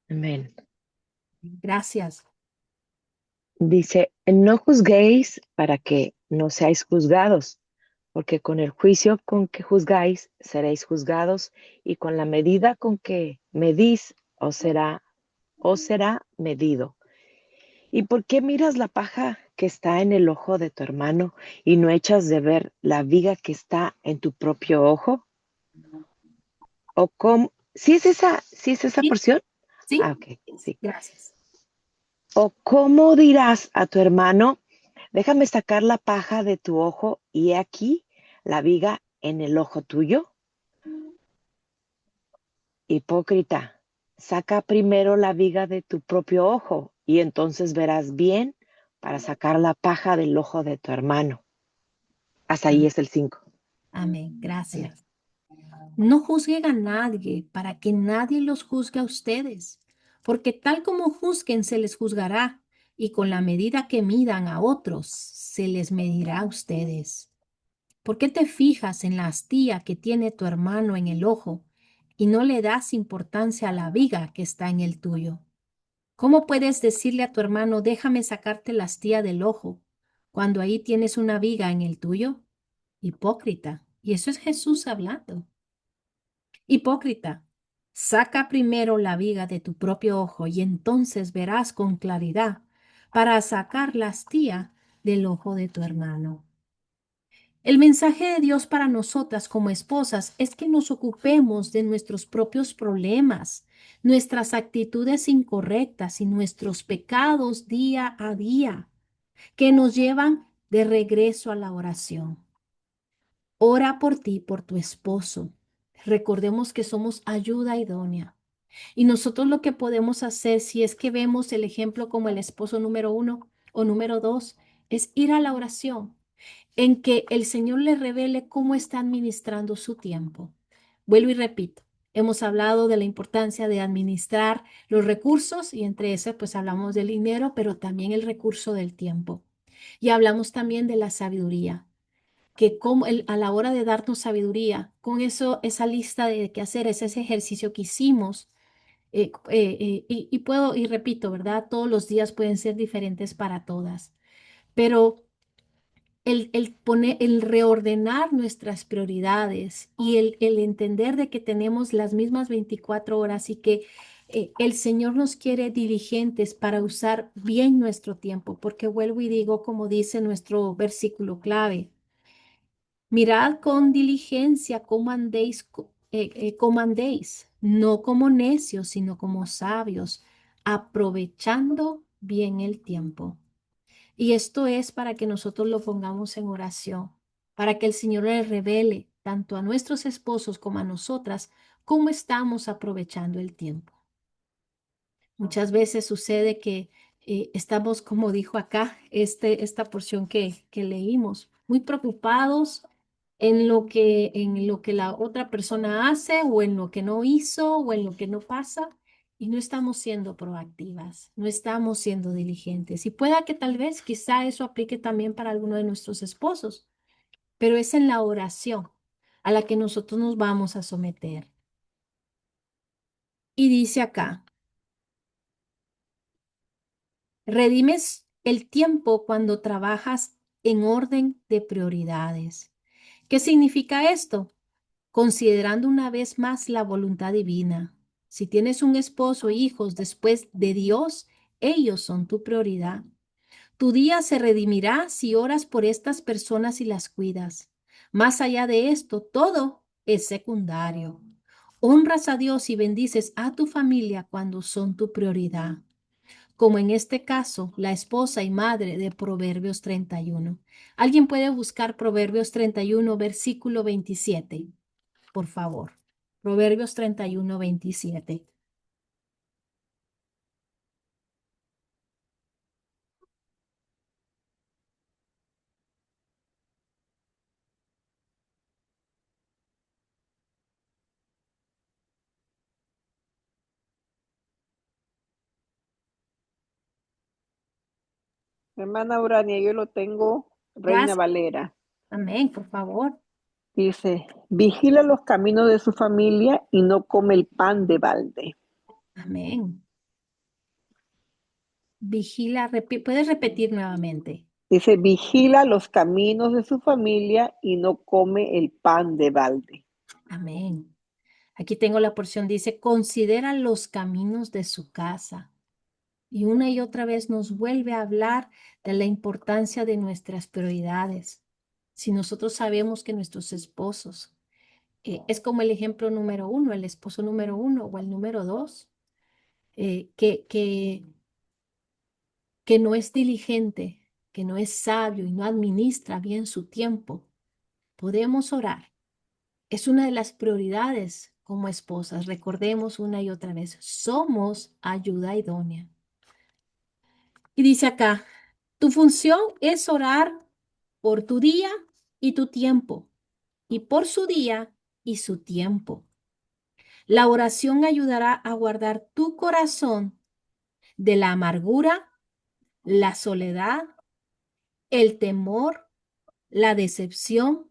Amén. Gracias. Dice, no juzguéis para que no seáis juzgados, porque con el juicio con que juzgáis seréis juzgados, y con la medida con que medís os será medido. ¿Y por qué miras la paja que está en el ojo de tu hermano y no echas de ver la viga que está en tu propio ojo? ¿O cómo? ¿Sí es esa Sí, porción? sí, Ok, sí. gracias. ¿O cómo dirás a tu hermano, déjame sacar la paja de tu ojo y he aquí la viga en el ojo tuyo? Hipócrita, saca primero la viga de tu propio ojo y entonces verás bien para sacar la paja del ojo de tu hermano. Hasta ahí es el 5. Amén. Gracias. No juzguen a nadie para que nadie los juzgue a ustedes, porque tal como juzguen se les juzgará, y con la medida que midan a otros se les medirá a ustedes. ¿Por qué te fijas en la astilla que tiene tu hermano en el ojo y no le das importancia a la viga que está en el tuyo? ¿Cómo puedes decirle a tu hermano, déjame sacarte la astilla del ojo, cuando ahí tienes una viga en el tuyo? Hipócrita. Y eso es Jesús hablando. Hipócrita, saca primero la viga de tu propio ojo y entonces verás con claridad para sacar la astilla del ojo de tu hermano. El mensaje de Dios para nosotras como esposas es que nos ocupemos de nuestros propios problemas, nuestras actitudes incorrectas y nuestros pecados día a día, que nos llevan de regreso a la oración. Ora por ti, por tu esposo. Recordemos que somos ayuda idónea. Y nosotros lo que podemos hacer, si es que vemos el ejemplo como el esposo número 1 o número 2, es ir a la oración en que el Señor le revele cómo está administrando su tiempo. Vuelvo y repito, hemos hablado de la importancia de administrar los recursos y entre eso pues hablamos del dinero, pero también el recurso del tiempo. Y hablamos también de la sabiduría, que como a la hora de darnos sabiduría, con eso, esa lista de qué hacer, ese ejercicio que hicimos, y puedo, y repito, ¿verdad? Todos los días pueden ser diferentes para todas, pero el reordenar nuestras prioridades y el entender de que tenemos las mismas 24 horas y que el Señor nos quiere diligentes para usar bien nuestro tiempo, porque vuelvo y digo, como dice nuestro versículo clave, mirad con diligencia cómo andéis, cómo andéis, no como necios, sino como sabios, aprovechando bien el tiempo. Y esto es para que nosotros lo pongamos en oración, para que el Señor le revele tanto a nuestros esposos como a nosotras cómo estamos aprovechando el tiempo. Muchas veces sucede que estamos, como dijo acá, esta porción que leímos, muy preocupados en lo que la otra persona hace o en lo que no hizo o en lo que no pasa y no estamos siendo proactivas, no estamos siendo diligentes. Y pueda que tal vez quizá eso aplique también para alguno de nuestros esposos, pero es en la oración a la que nosotros nos vamos a someter. Y dice acá, redimes el tiempo cuando trabajas en orden de prioridades. ¿Qué significa esto? Considerando una vez más la voluntad divina. Si tienes un esposo e hijos después de Dios, ellos son tu prioridad. Tu día se redimirá si oras por estas personas y las cuidas. Más allá de esto, todo es secundario. Honras a Dios y bendices a tu familia cuando son tu prioridad, como en este caso, la esposa y madre de Proverbios 31. ¿Alguien puede buscar Proverbios 31, versículo 27? Por favor. Proverbios 31, 27. Hermana Urania, yo lo tengo, Reina Gracias. Valera. Amén, por favor. Dice, vigila los caminos de su familia y no come el pan de balde. Amén. Vigila, puedes repetir nuevamente. Dice, vigila los caminos de su familia y no come el pan de balde. Amén. Aquí tengo la porción, dice, considera los caminos de su casa. Y una y otra vez nos vuelve a hablar de la importancia de nuestras prioridades. Si nosotros sabemos que nuestros esposos, es como el ejemplo número 1, el esposo número 1 o el número 2, que no es diligente, que no es sabio y no administra bien su tiempo, podemos orar. Es una de las prioridades como esposas. Recordemos una y otra vez, somos ayuda idónea. Y dice acá, tu función es orar por tu día y tu tiempo. y por su día y su tiempo. La oración ayudará a guardar tu corazón de la amargura, la soledad, el temor, la decepción,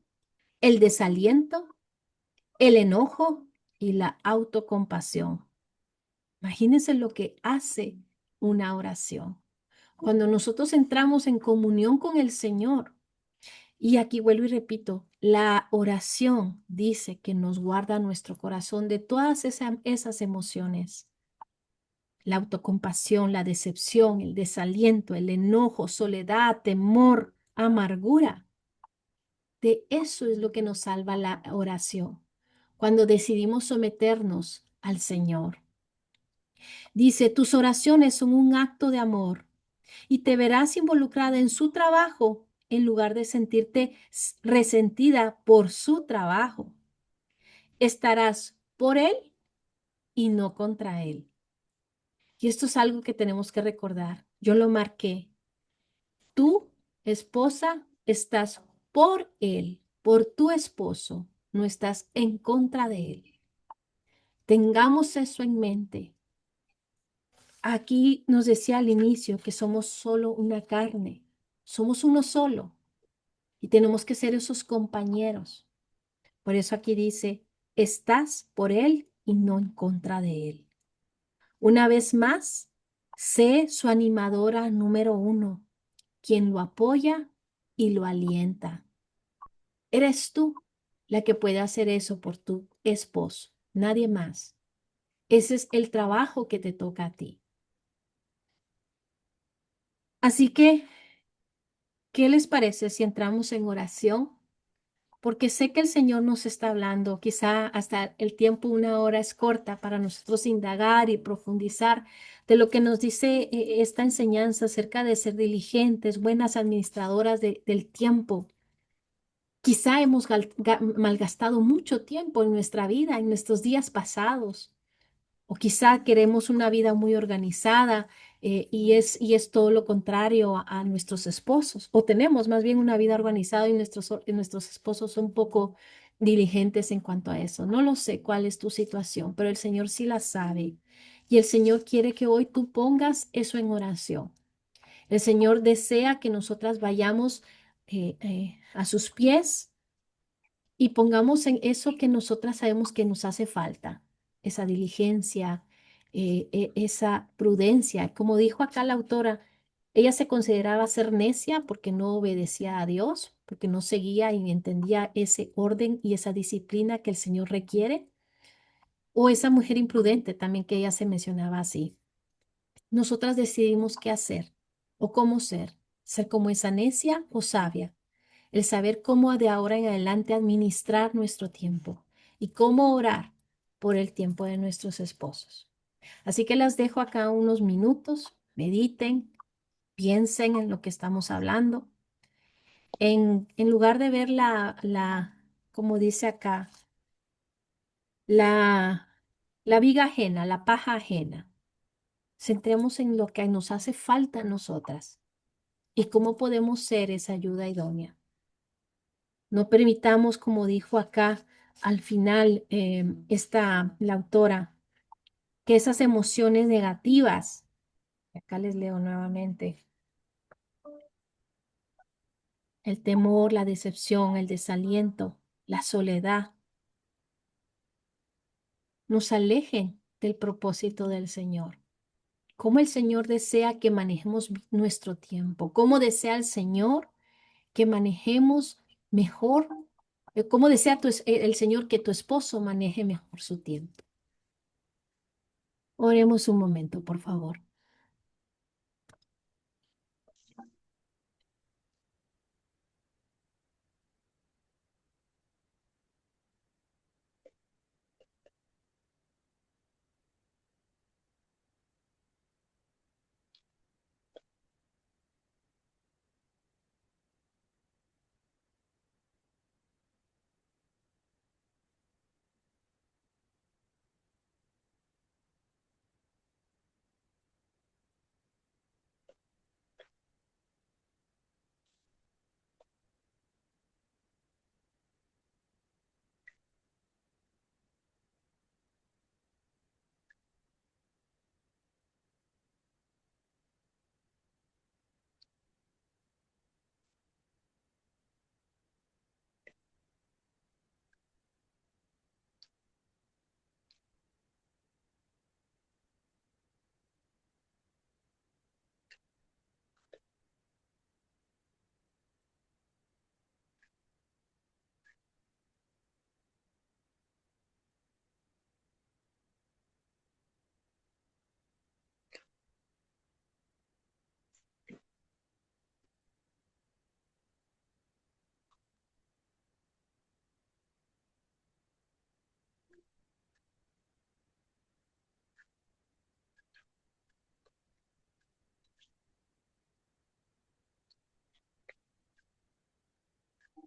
el desaliento, el enojo y la autocompasión. Imagínense lo que hace una oración. Cuando nosotros entramos en comunión con el Señor, y aquí vuelvo y repito, la oración dice que nos guarda nuestro corazón de todas esas emociones. La autocompasión, la decepción, el desaliento, el enojo, soledad, temor, amargura. De eso es lo que nos salva la oración. Cuando decidimos someternos al Señor. Dice, tus oraciones son un acto de amor y te verás involucrada en su trabajo en lugar de sentirte resentida por su trabajo. Estarás por él y no contra él. Y esto es algo que tenemos que recordar. Yo lo marqué. Tú, esposa, estás por él, por tu esposo, no estás en contra de él. Tengamos eso en mente. Aquí nos decía al inicio que somos solo una carne, somos uno solo y tenemos que ser esos compañeros. Por eso aquí dice, estás por él y no en contra de él. Una vez más, sé su animadora número uno, quien lo apoya y lo alienta. Eres tú la que puede hacer eso por tu esposo, nadie más. Ese es el trabajo que te toca a ti. Así que, ¿qué les parece si entramos en oración? Porque sé que el Señor nos está hablando, quizá hasta el tiempo, una hora es corta para nosotros indagar y profundizar de lo que nos dice esta enseñanza acerca de ser diligentes, buenas administradoras del tiempo. Quizá hemos malgastado mucho tiempo en nuestra vida, en nuestros días pasados. O quizá queremos una vida muy organizada y es todo lo contrario a nuestros esposos. O tenemos más bien una vida organizada y nuestros esposos son un poco diligentes en cuanto a eso. No lo sé cuál es tu situación, pero el Señor sí la sabe. Y el Señor quiere que hoy tú pongas eso en oración. El Señor desea que nosotras vayamos a sus pies y pongamos en eso que nosotras sabemos que nos hace falta, esa diligencia, esa prudencia. Como dijo acá la autora, ella se consideraba ser necia porque no obedecía a Dios, porque no seguía y entendía ese orden y esa disciplina que el Señor requiere, o esa mujer imprudente también que ella se mencionaba así. Nosotras decidimos qué hacer o cómo ser como esa necia o sabia, el saber cómo de ahora en adelante administrar nuestro tiempo y cómo orar por el tiempo de nuestros esposos. Así que las dejo acá unos minutos, mediten, piensen en lo que estamos hablando. En lugar de ver como dice acá, la, la viga ajena, la paja ajena, centremos en lo que nos hace falta a nosotras y cómo podemos ser esa ayuda idónea. No permitamos, como dijo acá al final la autora, que esas emociones negativas, acá les leo nuevamente, el temor, la decepción, el desaliento, la soledad, nos alejen del propósito del Señor. Cómo el Señor desea que manejemos nuestro tiempo, cómo desea el Señor que manejemos mejor, cómo desea el Señor que tu esposo maneje mejor su tiempo. Oremos un momento, por favor.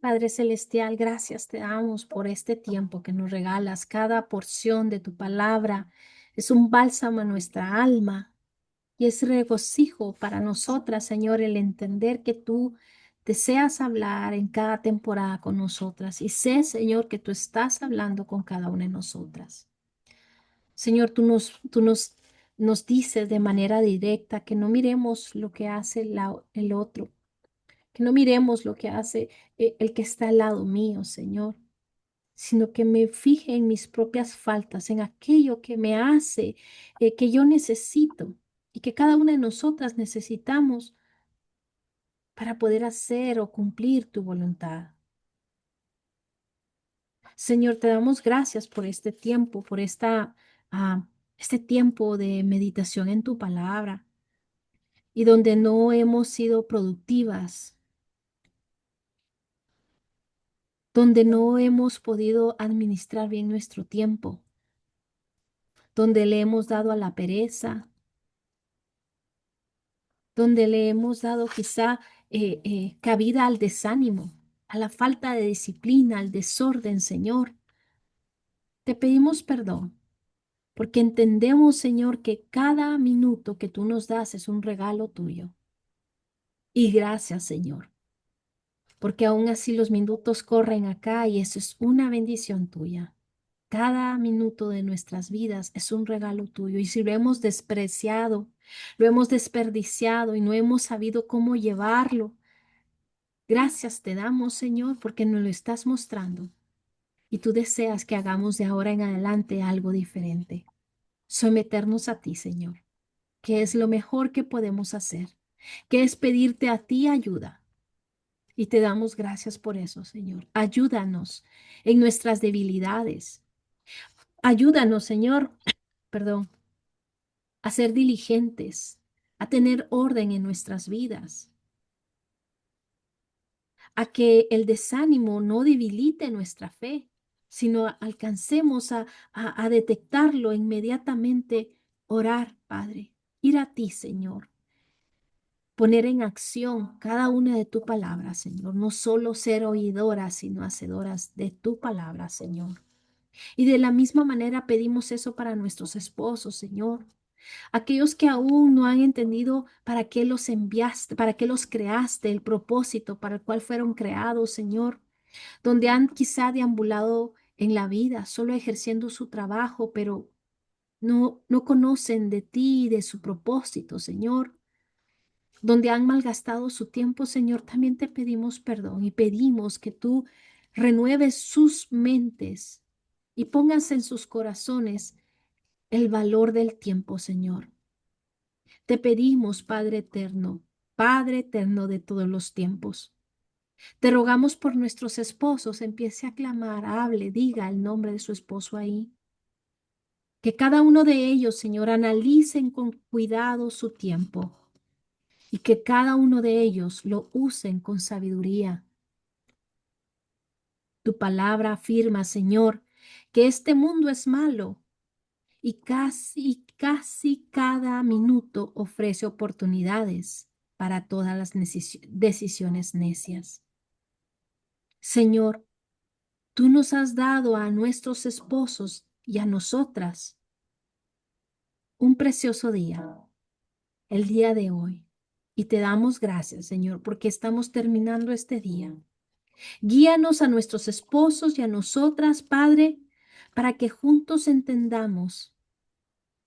Padre Celestial, gracias te damos por este tiempo que nos regalas. Cada porción de tu palabra es un bálsamo a nuestra alma y es regocijo para nosotras, Señor, el entender que tú deseas hablar en cada temporada con nosotras. Y sé, Señor, que tú estás hablando con cada una de nosotras. Señor, nos dices de manera directa que no miremos lo que hace el otro, que no miremos lo que hace el que está al lado mío, Señor, sino que me fije en mis propias faltas, en aquello que me hace, que yo necesito y que cada una de nosotras necesitamos para poder hacer o cumplir tu voluntad. Señor, te damos gracias por este tiempo, por este tiempo de meditación en tu palabra y donde no hemos sido productivas, donde no hemos podido administrar bien nuestro tiempo, donde le hemos dado a la pereza, donde le hemos dado quizá cabida al desánimo, a la falta de disciplina, al desorden, Señor. Te pedimos perdón porque entendemos, Señor, que cada minuto que tú nos das es un regalo tuyo. Y gracias, Señor, porque aún así los minutos corren acá y eso es una bendición tuya. Cada minuto de nuestras vidas es un regalo tuyo y si lo hemos despreciado, lo hemos desperdiciado y no hemos sabido cómo llevarlo, gracias te damos, Señor, porque nos lo estás mostrando y tú deseas que hagamos de ahora en adelante algo diferente. Someternos a ti, Señor, que es lo mejor que podemos hacer, que es pedirte a ti ayuda. Y te damos gracias por eso, Señor. Ayúdanos en nuestras debilidades. Ayúdanos, Señor, perdón, a ser diligentes, a tener orden en nuestras vidas, a que el desánimo no debilite nuestra fe, sino alcancemos a detectarlo inmediatamente, orar, Padre, ir a ti, Señor, poner en acción cada una de tu palabra, Señor, no solo ser oidoras, sino hacedoras de tu palabra, Señor. Y de la misma manera pedimos eso para nuestros esposos, Señor. Aquellos que aún no han entendido para qué los enviaste, para qué los creaste, el propósito para el cual fueron creados, Señor, donde han quizá deambulado en la vida, solo ejerciendo su trabajo, pero no conocen de ti y de su propósito, Señor, donde han malgastado su tiempo, Señor, también te pedimos perdón y pedimos que tú renueves sus mentes y pongas en sus corazones el valor del tiempo, Señor. Te pedimos, Padre eterno de todos los tiempos. Te rogamos por nuestros esposos, empiece a clamar, hable, diga el nombre de su esposo ahí. Que cada uno de ellos, Señor, analicen con cuidado su tiempo y que cada uno de ellos lo usen con sabiduría. Tu palabra afirma, Señor, que este mundo es malo y casi cada minuto ofrece oportunidades para todas las decisiones necias. Señor, tú nos has dado a nuestros esposos y a nosotras un precioso día, el día de hoy. Y te damos gracias, Señor, porque estamos terminando este día. Guíanos a nuestros esposos y a nosotras, Padre, para que juntos entendamos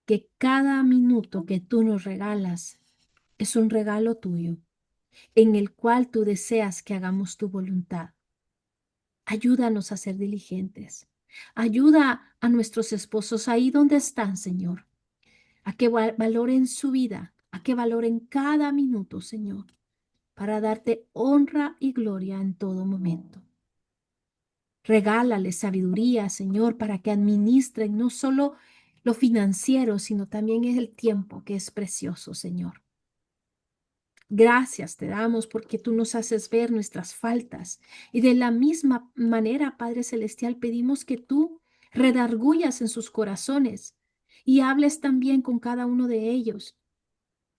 que cada minuto que tú nos regalas es un regalo tuyo, en el cual tú deseas que hagamos tu voluntad. Ayúdanos a ser diligentes. Ayuda a nuestros esposos ahí donde están, Señor, a que valoren su vida, a que valoren cada minuto, Señor, para darte honra y gloria en todo momento. Regálales sabiduría, Señor, para que administren no solo lo financiero, sino también es el tiempo que es precioso, Señor. Gracias te damos porque tú nos haces ver nuestras faltas y de la misma manera, Padre Celestial, pedimos que tú redargullas en sus corazones y hables también con cada uno de ellos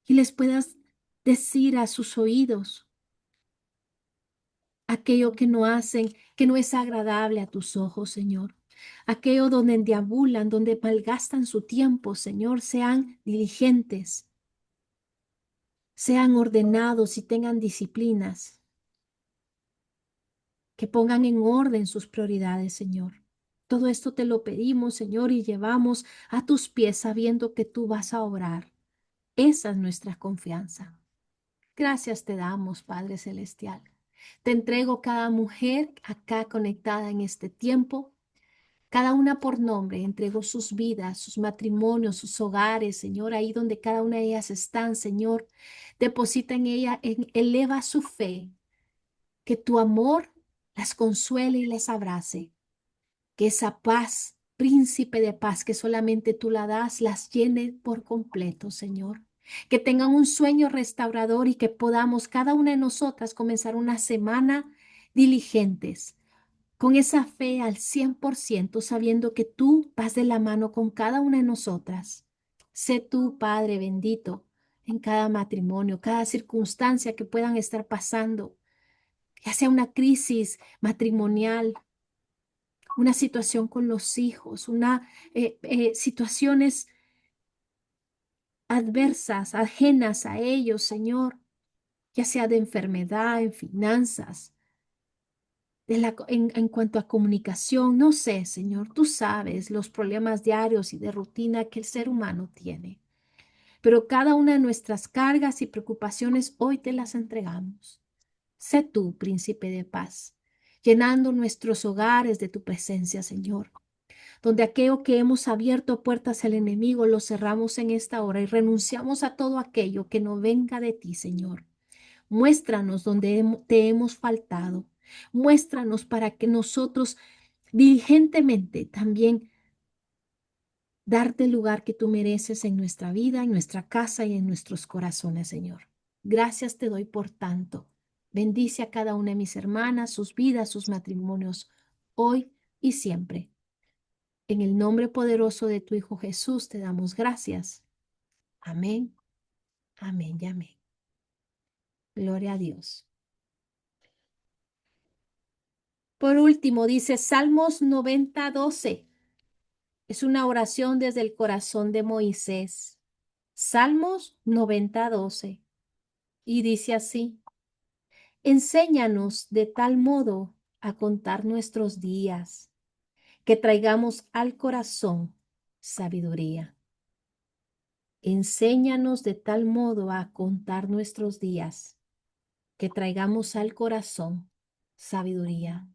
y les puedas decir a sus oídos aquello que no hacen, que no es agradable a tus ojos, Señor. Aquello donde deambulan, donde malgastan su tiempo, Señor, sean diligentes, sean ordenados y tengan disciplinas, que pongan en orden sus prioridades, Señor. Todo esto te lo pedimos, Señor, y llevamos a tus pies sabiendo que tú vas a obrar. Esa es nuestra confianza. Gracias te damos, Padre Celestial. Te entrego cada mujer acá conectada en este tiempo, cada una por nombre. Entrego sus vidas, sus matrimonios, sus hogares, Señor, ahí donde cada una de ellas están, Señor. Deposita en ella, eleva su fe, que tu amor las consuele y les abrace, que esa paz, príncipe de paz que solamente tú la das, las llene por completo, Señor. Que tengan un sueño restaurador y que podamos cada una de nosotras comenzar una semana diligentes, con esa fe al 100%, sabiendo que tú vas de la mano con cada una de nosotras. Sé tú, Padre bendito, en cada matrimonio, cada circunstancia que puedan estar pasando, ya sea una crisis matrimonial, una situación con los hijos, situaciones adversas, ajenas a ellos, Señor, ya sea de enfermedad, en finanzas, en cuanto a comunicación, no sé, Señor, tú sabes los problemas diarios y de rutina que el ser humano tiene. Pero cada una de nuestras cargas y preocupaciones hoy te las entregamos. Sé tú, príncipe de paz, llenando nuestros hogares de tu presencia, Señor, donde aquello que hemos abierto puertas al enemigo lo cerramos en esta hora y renunciamos a todo aquello que no venga de ti, Señor. Muéstranos donde te hemos faltado. Muéstranos para que nosotros diligentemente también darte el lugar que tú mereces en nuestra vida, en nuestra casa y en nuestros corazones, Señor. Gracias te doy por tanto. Bendice a cada una de mis hermanas, sus vidas, sus matrimonios, hoy y siempre. En el nombre poderoso de tu Hijo Jesús te damos gracias. Amén, amén y amén. Gloria a Dios. Por último, dice Salmos 90:12. Es una oración desde el corazón de Moisés. Salmos 90:12. Y dice así: enséñanos de tal modo a contar nuestros días, que traigamos al corazón sabiduría. Enséñanos de tal modo a contar nuestros días, que traigamos al corazón sabiduría.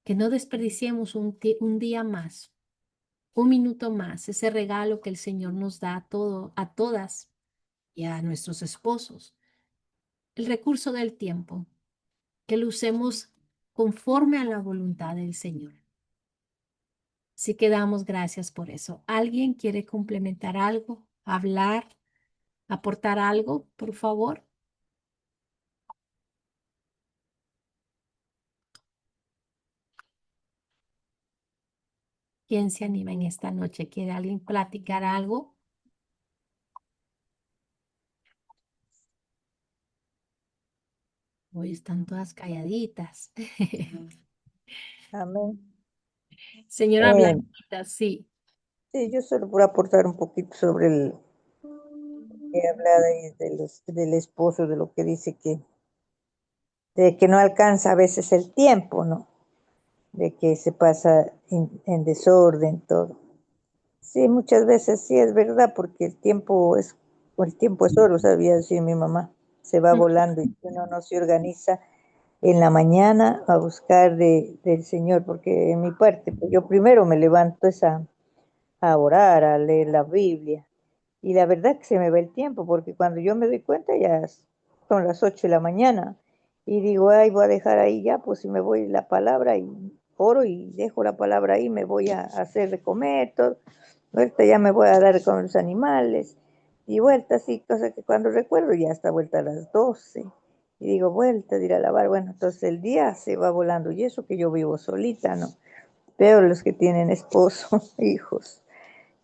Que no desperdiciemos un día más, un minuto más, ese regalo que el Señor nos da a todas y a nuestros esposos. El recurso del tiempo, que lo usemos conforme a la voluntad del Señor. Así que damos gracias por eso. ¿Alguien quiere complementar algo, hablar, aportar algo, por favor? ¿Quién se anima en esta noche? ¿Quiere alguien platicar algo? Hoy están todas calladitas. Amén. Señora Eh, Blanquita, sí. sí, yo solo por aportar un poquito sobre el que habla del esposo, de lo que dice de que no alcanza a veces el tiempo, ¿no? De que se pasa en desorden todo. Sí, muchas veces sí es verdad, porque el tiempo es oro, sabía decir mi mamá. Se va volando y si uno no se organiza en la mañana a buscar del Señor, porque en mi parte, pues yo primero me levanto a orar, a leer la Biblia. Y la verdad que se me va el tiempo, porque cuando yo me doy cuenta ya son las 8 de la mañana. Y digo, ay, voy a dejar ahí ya, pues si me voy la palabra y oro y dejo la palabra ahí, me voy a hacer de comer, todo. Vuelta ya me voy a dar con los animales. Y vuelta así, cosa que cuando recuerdo ya está vuelta a las 12. Y digo, vuelta de ir a lavar. Bueno, entonces el día se va volando. Y eso que yo vivo solita, ¿no? Peor los que tienen esposo, hijos.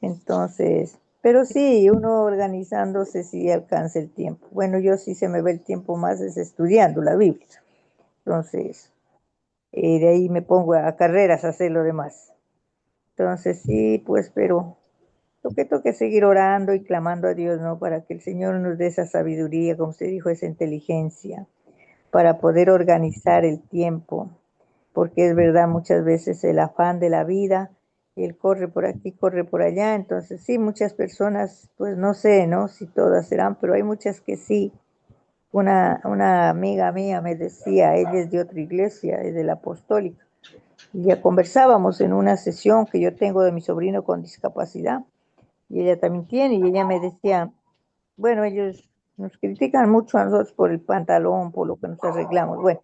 Entonces, pero sí, uno organizándose sí alcanza el tiempo. Bueno, yo sí se me ve el tiempo más es estudiando la Biblia. Entonces, de ahí me pongo a carreras a hacer lo demás. Entonces, sí, pues, pero tengo que seguir orando y clamando a Dios, ¿no? Para que el Señor nos dé esa sabiduría, como usted dijo, esa inteligencia, para poder organizar el tiempo, porque es verdad, muchas veces el afán de la vida, él corre por aquí, corre por allá, entonces sí, muchas personas, pues no sé, ¿no? Si todas serán, pero hay muchas que sí. Una amiga mía me decía, ella es de otra iglesia, es de la apostólica, y ya conversábamos en una sesión que yo tengo de mi sobrino con discapacidad, y ella también tiene, y ella me decía, bueno, ellos nos critican mucho a nosotros por el pantalón, por lo que nos arreglamos, bueno,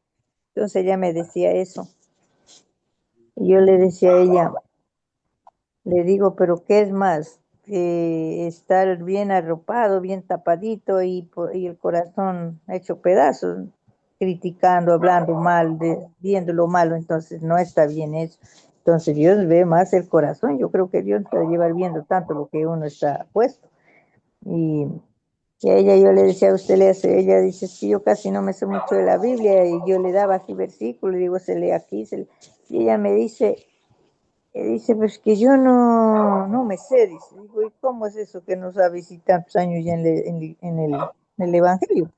entonces ella me decía eso, y yo le decía a ella, le digo, pero ¿qué es más? Estar bien arropado, bien tapadito y el corazón hecho pedazos, criticando, hablando mal, viendo lo malo, entonces no está bien eso. Entonces Dios ve más el corazón, yo creo que Dios no está llevar viendo tanto lo que uno está puesto. Y, y a ella yo le decía, a usted le hace, ella dice, sí, yo casi no me sé mucho de la Biblia, y yo le daba así versículos, digo, se lee aquí, y ella me dice, dice, pues que yo no me sé, dice, digo, ¿y cómo es eso que no sabes y tantos años ya en el Evangelio?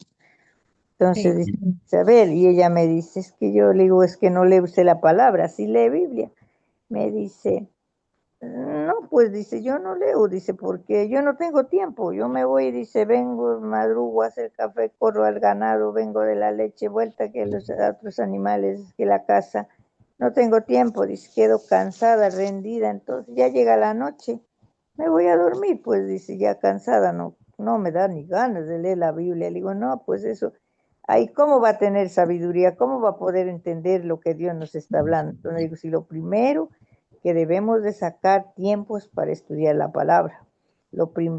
Entonces Sí. dice, a ver, y ella me dice, es que yo le digo, es que no lee usted la palabra, sí lee Biblia. Me dice, no, pues dice, yo no leo, dice, porque yo no tengo tiempo, yo me voy, dice, vengo, madrugo a hacer café, corro al ganado, vengo de la leche, vuelta que los otros animales, que la casa, no tengo tiempo, dice, quedo cansada, rendida, entonces ya llega la noche, me voy a dormir, pues dice, ya cansada, no me da ni ganas de leer la Biblia, le digo, no, pues eso, ahí cómo va a tener sabiduría, cómo va a poder entender lo que Dios nos está hablando, entonces digo, si lo primero que debemos de sacar tiempos para estudiar la palabra.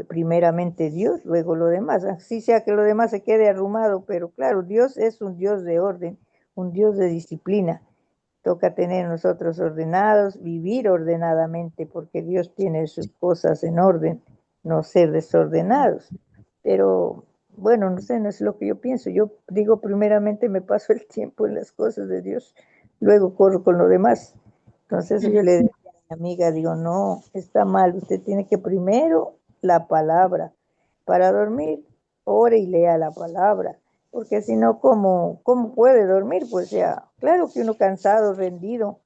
Primeramente Dios, luego lo demás. Así sea que lo demás se quede arrumado, pero claro, Dios es un Dios de orden, un Dios de disciplina. Toca tener nosotros ordenados, vivir ordenadamente, porque Dios tiene sus cosas en orden, no ser desordenados. Pero bueno, no sé, no es lo que yo pienso. Yo digo, primeramente me paso el tiempo en las cosas de Dios, luego corro con lo demás. Entonces yo le decía a mi amiga, digo, no, está mal, usted tiene que primero la palabra. Para dormir, ore y lea la palabra, porque si no, ¿cómo puede dormir? Pues ya, claro que uno cansado, rendido,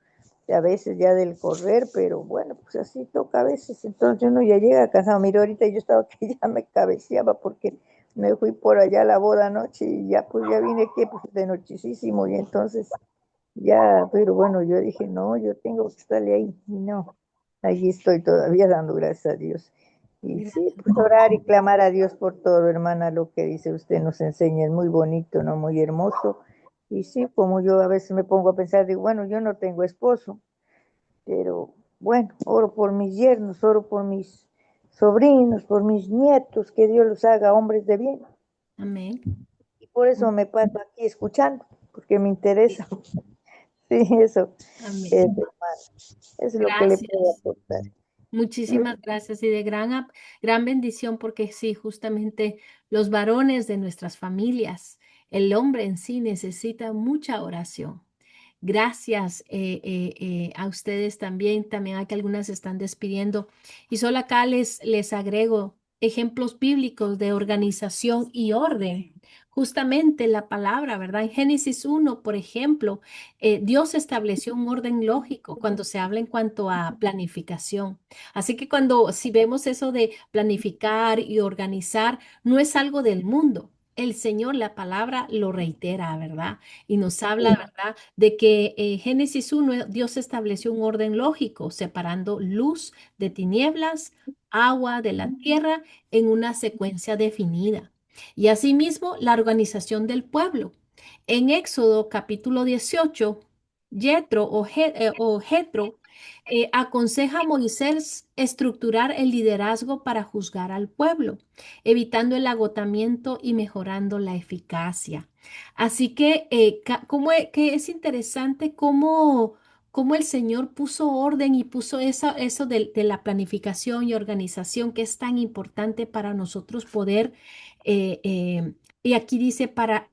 a veces ya del correr, pero bueno, pues así toca a veces, entonces uno ya llega cansado. Mira, ahorita yo estaba que ya me cabeceaba porque me fui por allá a la boda anoche y ya pues ya vine que pues de nochísimo y entonces ya, pero bueno, yo dije, no, yo tengo que estarle ahí. Y no, allí estoy todavía dando gracias a Dios. Y sí, Gracias. pues orar y clamar a Dios por todo, hermana, lo que dice usted nos enseña, es muy bonito, ¿no? Muy hermoso. Y sí, como yo a veces me pongo a pensar, digo, bueno, yo no tengo esposo, pero bueno, oro por mis yernos, oro por mis sobrinos, por mis nietos, que Dios los haga hombres de bien. Amén. Y por eso me paso aquí escuchando, porque me interesa. Sí, eso. Amén. Es lo que le puedo Gracias. aportar. Muchísimas gracias y de gran bendición porque sí, justamente los varones de nuestras familias, el hombre en sí necesita mucha oración. Gracias a ustedes también. También hay que algunas se están despidiendo. Y solo acá les agrego ejemplos bíblicos de organización y orden. Justamente la palabra, ¿verdad? En Génesis 1, por ejemplo, Dios estableció un orden lógico cuando se habla en cuanto a planificación. Así que si vemos eso de planificar y organizar, no es algo del mundo. El Señor, la palabra lo reitera, ¿verdad? Y nos habla, ¿verdad? De que en Génesis 1 Dios estableció un orden lógico, separando luz de tinieblas, agua de la tierra en una secuencia definida. Y asimismo, la organización del pueblo. En Éxodo capítulo 18, Jetro aconseja a Moisés estructurar el liderazgo para juzgar al pueblo, evitando el agotamiento y mejorando la eficacia. Así que, que es interesante cómo el Señor puso orden y puso eso de la planificación y organización que es tan importante para nosotros poder, y aquí dice, para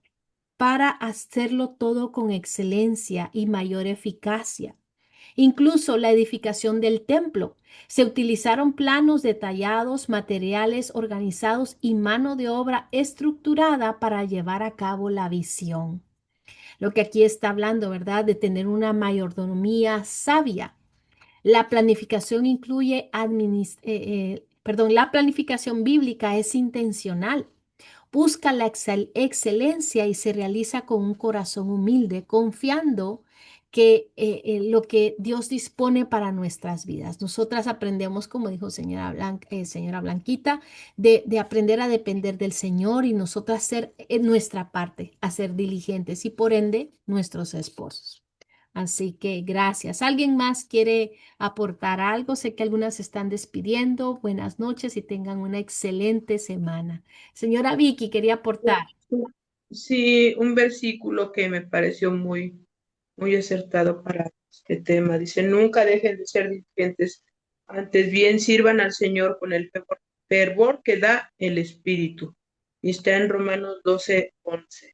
para hacerlo todo con excelencia y mayor eficacia. Incluso la edificación del templo. Se utilizaron planos detallados, materiales organizados y mano de obra estructurada para llevar a cabo la visión. Lo que aquí está hablando, ¿verdad? De tener una mayordomía sabia. La planificación incluye la planificación bíblica es intencional. Busca la excelencia y se realiza con un corazón humilde, confiando que lo que Dios dispone para nuestras vidas. Nosotras aprendemos, como dijo señora Blanquita, de aprender a depender del Señor y nosotras hacer nuestra parte, a ser diligentes y por ende nuestros esposos. Así que gracias. ¿Alguien más quiere aportar algo? Sé que algunas se están despidiendo. Buenas noches y tengan una excelente semana. Señora Vicky, quería aportar. Sí, un versículo que me pareció muy acertado para este tema. Dice, nunca dejen de ser diligentes, antes bien sirvan al Señor con el fervor que da el Espíritu. Y está en Romanos 12:11.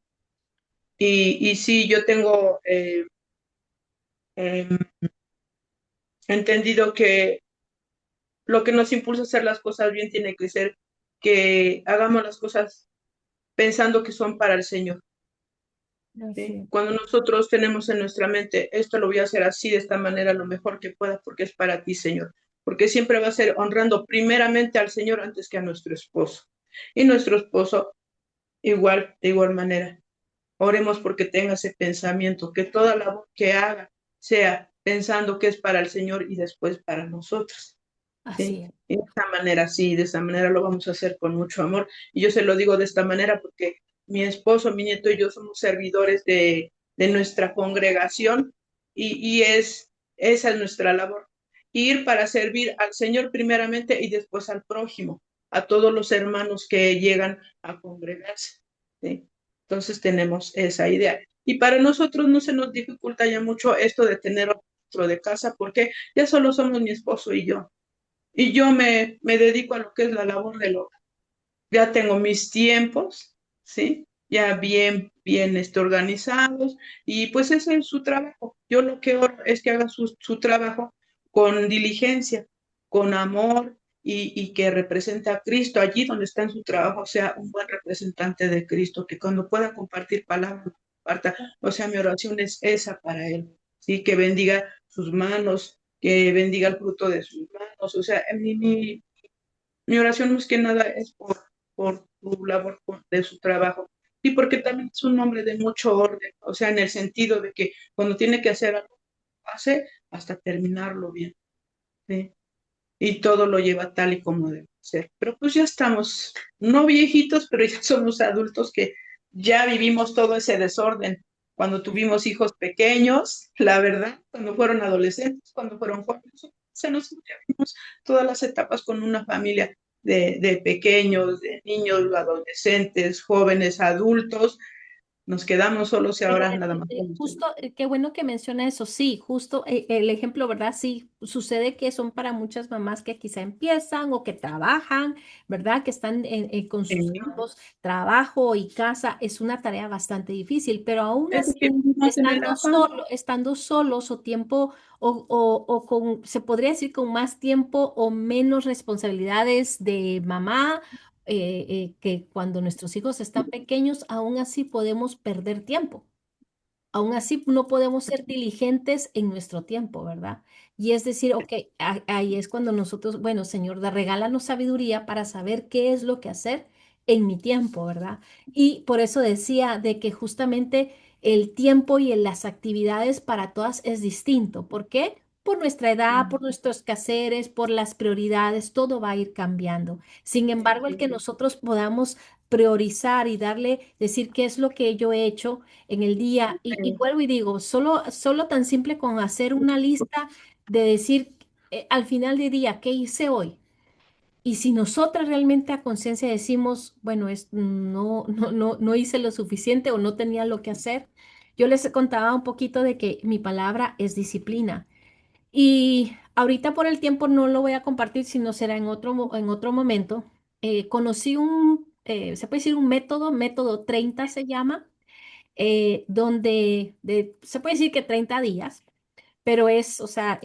Y sí, yo tengo em, entendido que lo que nos impulsa a hacer las cosas bien tiene que ser que hagamos las cosas pensando que son para el Señor. Así ¿Sí? es. Cuando nosotros tenemos en nuestra mente, esto lo voy a hacer así, de esta manera, lo mejor que pueda, porque es para ti, Señor. Porque siempre va a ser honrando primeramente al Señor antes que a nuestro esposo. Y nuestro esposo, igual, de igual manera. Oremos porque tenga ese pensamiento, que toda la voz que haga sea pensando que es para el Señor y después para nosotros. Así ¿Sí? es. Y de esta manera, sí, de esta manera lo vamos a hacer con mucho amor. Y yo se lo digo de esta manera porque mi esposo, mi nieto y yo somos servidores de nuestra congregación esa es nuestra labor. Ir para servir al Señor primeramente y después al prójimo, a todos los hermanos que llegan a congregarse. ¿Sí? Entonces tenemos esa idea. Y para nosotros no se nos dificulta ya mucho esto de tener otro de casa porque ya solo somos mi esposo y yo. Y yo me dedico a lo que es la labor del hogar. Ya tengo mis tiempos, ¿sí? Ya bien organizados. Y pues ese es su trabajo. Yo lo que oro es que haga su trabajo con diligencia, con amor y que represente a Cristo allí donde está en su trabajo, sea un buen representante de Cristo, que cuando pueda compartir palabras, comparta. O sea, mi oración es esa para él, ¿sí? Que bendiga sus manos, que bendiga el fruto de sus manos. O sea, mi oración más que nada es por su labor de su trabajo. Y porque también es un hombre de mucho orden, o sea, en el sentido de que cuando tiene que hacer algo, hace hasta terminarlo bien, ¿sí? Y todo lo lleva tal y como debe ser. Pero pues ya estamos, no viejitos, pero ya somos adultos que ya vivimos todo ese desorden. Cuando tuvimos hijos pequeños, la verdad, cuando fueron adolescentes, cuando fueron jóvenes, se nos ya vimos todas las etapas con una familia de pequeños, de niños, adolescentes, jóvenes, adultos. Nos quedamos solos y Pero ahora nada más. justo, qué bueno que menciona eso. Sí, justo el ejemplo, ¿verdad? Sí, sucede que son para muchas mamás que quizá empiezan o que trabajan, ¿verdad? Que están con sus ambos trabajo y casa. Es una tarea bastante difícil, pero aún Es que así, vivimos en el afán. estando solos o tiempo, o con, se podría decir con más tiempo o menos responsabilidades de mamá que cuando nuestros hijos están pequeños, aún así podemos perder tiempo. Aún así no podemos ser diligentes en nuestro tiempo, ¿verdad? Y es decir, ok, ahí es cuando nosotros, bueno, Señor, regálanos sabiduría para saber qué es lo que hacer en mi tiempo, ¿verdad? Y por eso decía de que justamente el tiempo y en las actividades para todas es distinto. ¿Por qué? Por nuestra edad, por nuestros quehaceres, por las prioridades, todo va a ir cambiando. Sin embargo, el que nosotros podamos priorizar y darle, decir qué es lo que yo he hecho en el día. Y vuelvo y digo, solo tan simple con hacer una lista de decir al final del día, ¿qué hice hoy? Y si nosotras realmente a conciencia decimos, bueno, no hice lo suficiente o no tenía lo que hacer, yo les contaba un poquito de que mi palabra es disciplina. Y ahorita por el tiempo no lo voy a compartir, sino será en otro momento. Conocí se puede decir un método 30 se llama, se puede decir que 30 días, pero es, o sea,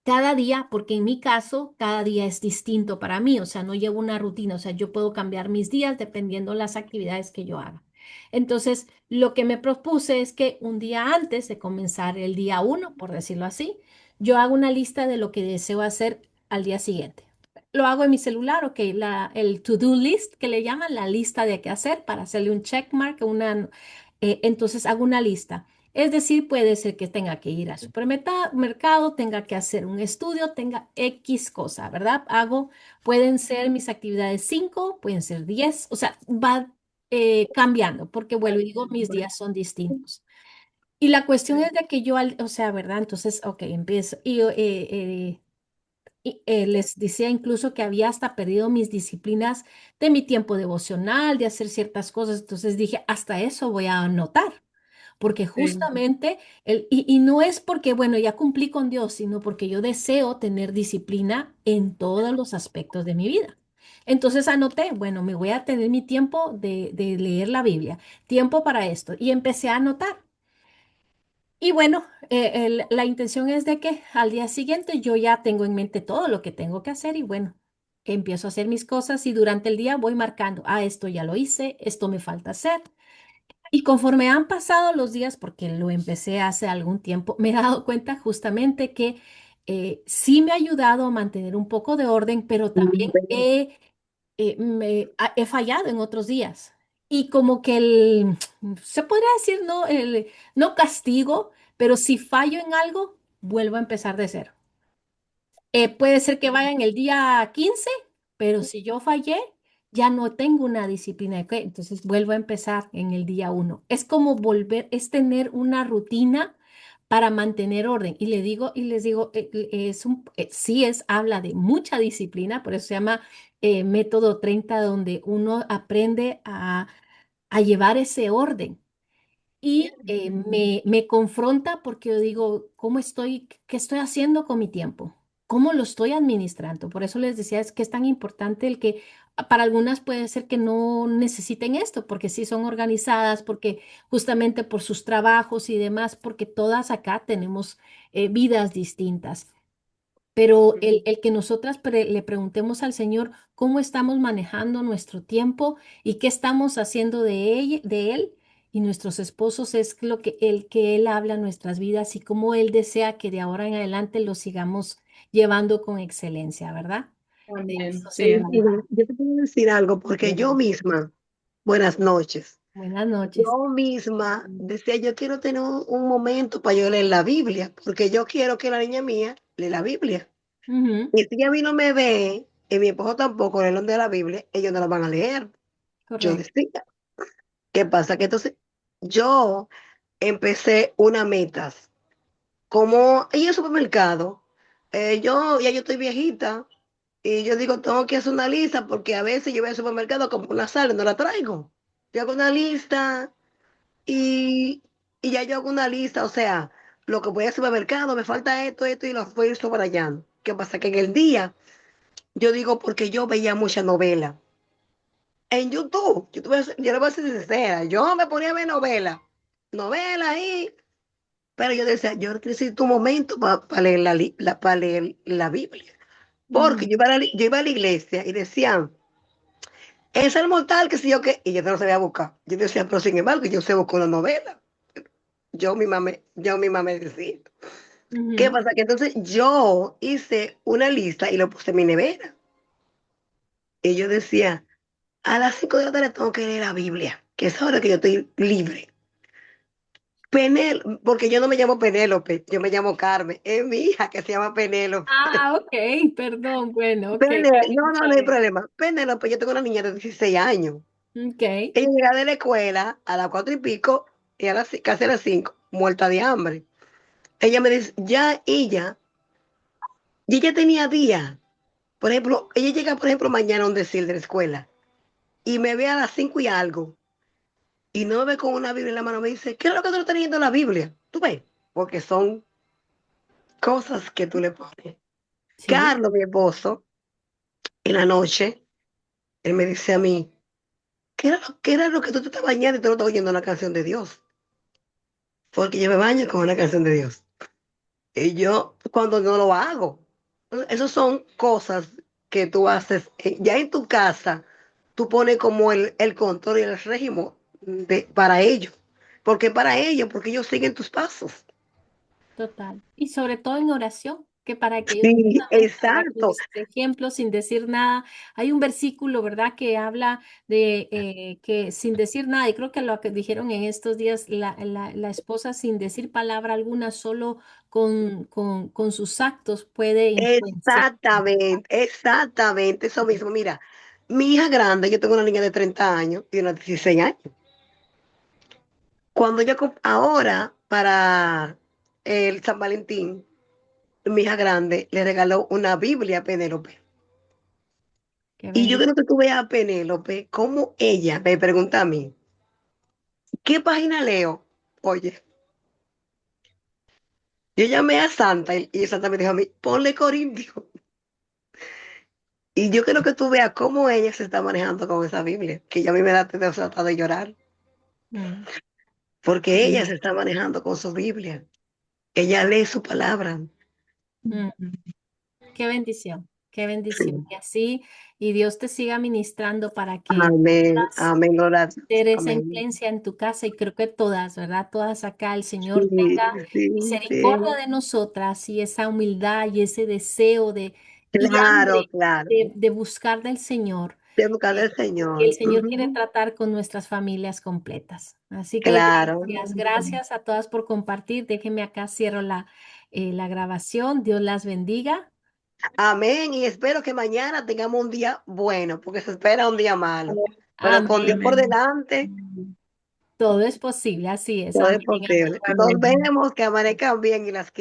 cada día, porque en mi caso, cada día es distinto para mí, o sea, no llevo una rutina, o sea, yo puedo cambiar mis días dependiendo las actividades que yo haga. Entonces, lo que me propuse es que un día antes de comenzar el día uno, por decirlo así, yo hago una lista de lo que deseo hacer al día siguiente. Lo hago en mi celular, ok, el to-do list que le llaman, la lista de qué hacer para hacerle un checkmark, entonces hago una lista. Es decir, puede ser que tenga que ir al supermercado, tenga que hacer un estudio, tenga X cosa, ¿verdad? Pueden ser mis actividades 5, pueden ser 10, o sea, va cambiando, porque vuelvo y digo, mis días son distintos. Y la cuestión es de que o sea, ¿verdad? Entonces, ok, empiezo. Les decía incluso que había hasta perdido mis disciplinas de mi tiempo devocional, de hacer ciertas cosas. Entonces dije, hasta eso voy a anotar porque Sí. justamente, y no es porque, bueno, ya cumplí con Dios, sino porque yo deseo tener disciplina en todos los aspectos de mi vida. Entonces anoté, bueno, me voy a tener mi tiempo de leer la Biblia, tiempo para esto, y empecé a anotar. Y bueno, la intención es de que al día siguiente yo ya tengo en mente todo lo que tengo que hacer y bueno, empiezo a hacer mis cosas y durante el día voy marcando, esto ya lo hice, esto me falta hacer. Y conforme han pasado los días, porque lo empecé hace algún tiempo, me he dado cuenta justamente que sí me ha ayudado a mantener un poco de orden, pero también he fallado en otros días. Y como que se podría decir, no castigo, pero si fallo en algo, vuelvo a empezar de cero. Puede ser que vaya en el día 15, pero si yo fallé, ya no tengo una disciplina. ¿Ok? Entonces vuelvo a empezar en el día uno. Es como es tener una rutina para mantener orden. Y les digo, sí habla de mucha disciplina, por eso se llama método 30, donde uno aprende a llevar ese orden. Y me confronta porque yo digo, qué estoy haciendo con mi tiempo? ¿Cómo lo estoy administrando? Por eso les decía, es que es tan importante el que para algunas puede ser que no necesiten esto, porque sí son organizadas, porque justamente por sus trabajos y demás, porque todas acá tenemos vidas distintas. Pero el que nosotras le preguntemos al Señor cómo estamos manejando nuestro tiempo y qué estamos haciendo de él y nuestros esposos es el que Él habla en nuestras vidas y cómo Él desea que de ahora en adelante lo sigamos llevando con excelencia, ¿verdad? De Amén. eso se Sí. Mira, trata. yo te puedo decir algo porque yo misma, buenas noches, Buenas noches. yo misma decía, yo quiero tener un momento para yo leer la Biblia, porque yo quiero que la niña mía lea la Biblia. Ujú, Y si a mí no me ve, y mi esposo tampoco lee de la Biblia, ellos no la van a leer. Yo correcto. decía, ¿qué pasa? Que entonces yo empecé una metas, como en el supermercado, yo estoy viejita, y yo digo, tengo que hacer una lista porque a veces yo voy al supermercado como una sal y no la traigo. Yo hago una lista y, y ya yo hago una lista, o sea, lo que voy al supermercado, me falta esto y lo voy subrayando. ¿Qué pasa? Que en el día, yo digo, porque yo veía mucha novela. En YouTube, yo le voy a ser sincera, yo me ponía a ver novela ahí, pero yo decía, yo necesito un momento para leer para leer la Biblia. Porque Ujú, yo iba a la iglesia y decían, es el mortal, que sé yo qué, y yo no lo sabía buscar. Yo decía, pero sin embargo, yo sé buscar una novela. Yo misma me decía. ¿Qué ujú. pasa? Que entonces yo hice una lista y lo puse en mi nevera. Y yo decía, a las 5 de la tarde tengo que leer la Biblia, que es ahora que yo estoy libre. Porque yo no me llamo Penélope, yo me llamo Carmen. Es mi hija que se llama Penélope. Ok, perdón, bueno, ok. No, no, Está no hay bien. problema. Penélope, yo tengo una niña de 16 años. Ok. Ella llega de la escuela a las 4 y pico y casi a las 5, muerta de hambre. Ella me dice, y ella tenía días. Por ejemplo, ella llega, por ejemplo, mañana a un decir de la escuela y me ve a las 5 y algo y no me ve con una Biblia en la mano. Me dice, ¿qué es lo que tú estás leyendo en la Biblia? ¿Tú ves? Porque son cosas que tú le pones. Sí. Carlos, mi esposo, en la noche, él me dice a mí, qué era lo que tú te estás bañando y tú no estás oyendo una canción de Dios? Porque yo me baño con una canción de Dios. Y yo cuando no lo hago. Esas son cosas que tú haces ya en tu casa. Tú pones como el control y el régimen para ellos. ¿Por qué para ellos? Porque ellos siguen tus pasos. Total. Y sobre todo en oración, que para que ellos Sí, también, ¿verdad? Con exacto. sus ejemplos, sin decir nada. Hay un versículo, ¿verdad?, que habla de que sin decir nada, y creo que lo que dijeron en estos días, la esposa sin decir palabra alguna, solo con sus actos puede influenciar. Exactamente, exactamente, eso mismo. Mira, mi hija grande, yo tengo una niña de 30 años y una de 16 años. Cuando ahora, para el San Valentín, mi hija grande le regaló una Biblia a Penélope. Qué Y yo bendición. quiero que tú veas a Penélope, cómo ella me pregunta a mí, ¿qué página leo? Oye, yo llamé a Santa y Santa me dijo a mí, ponle Corintio. Y yo quiero que tú veas cómo ella se está manejando con esa Biblia, que ya a mí me da de llorar. Mm, Porque ella se está manejando con su Biblia. Ella lee su palabra. mm. Qué bendición, qué bendición. Sí. Y así, y Dios te siga ministrando para que Amén, puedas amén, gloria a Dios. ser esa Amén. influencia en tu casa, y creo que todas, ¿verdad? Todas acá, el Señor Sí, tenga sí, misericordia sí. de nosotras y esa humildad y ese deseo de y Claro, hambre claro. de buscar del Señor, De buscar eh, del que el Señor. Señor quiere Ujú. tratar con nuestras familias completas. Así que Claro. gracias, gracias a todas por compartir. Déjenme acá, cierro la grabación. Dios las bendiga. Amén. Y espero que mañana tengamos un día bueno, porque se espera un día malo. Pero con Dios por Amén. delante, Todo es posible, así es. todo es Amén. posible. Amén. Nos vemos, que amanezcan bien y las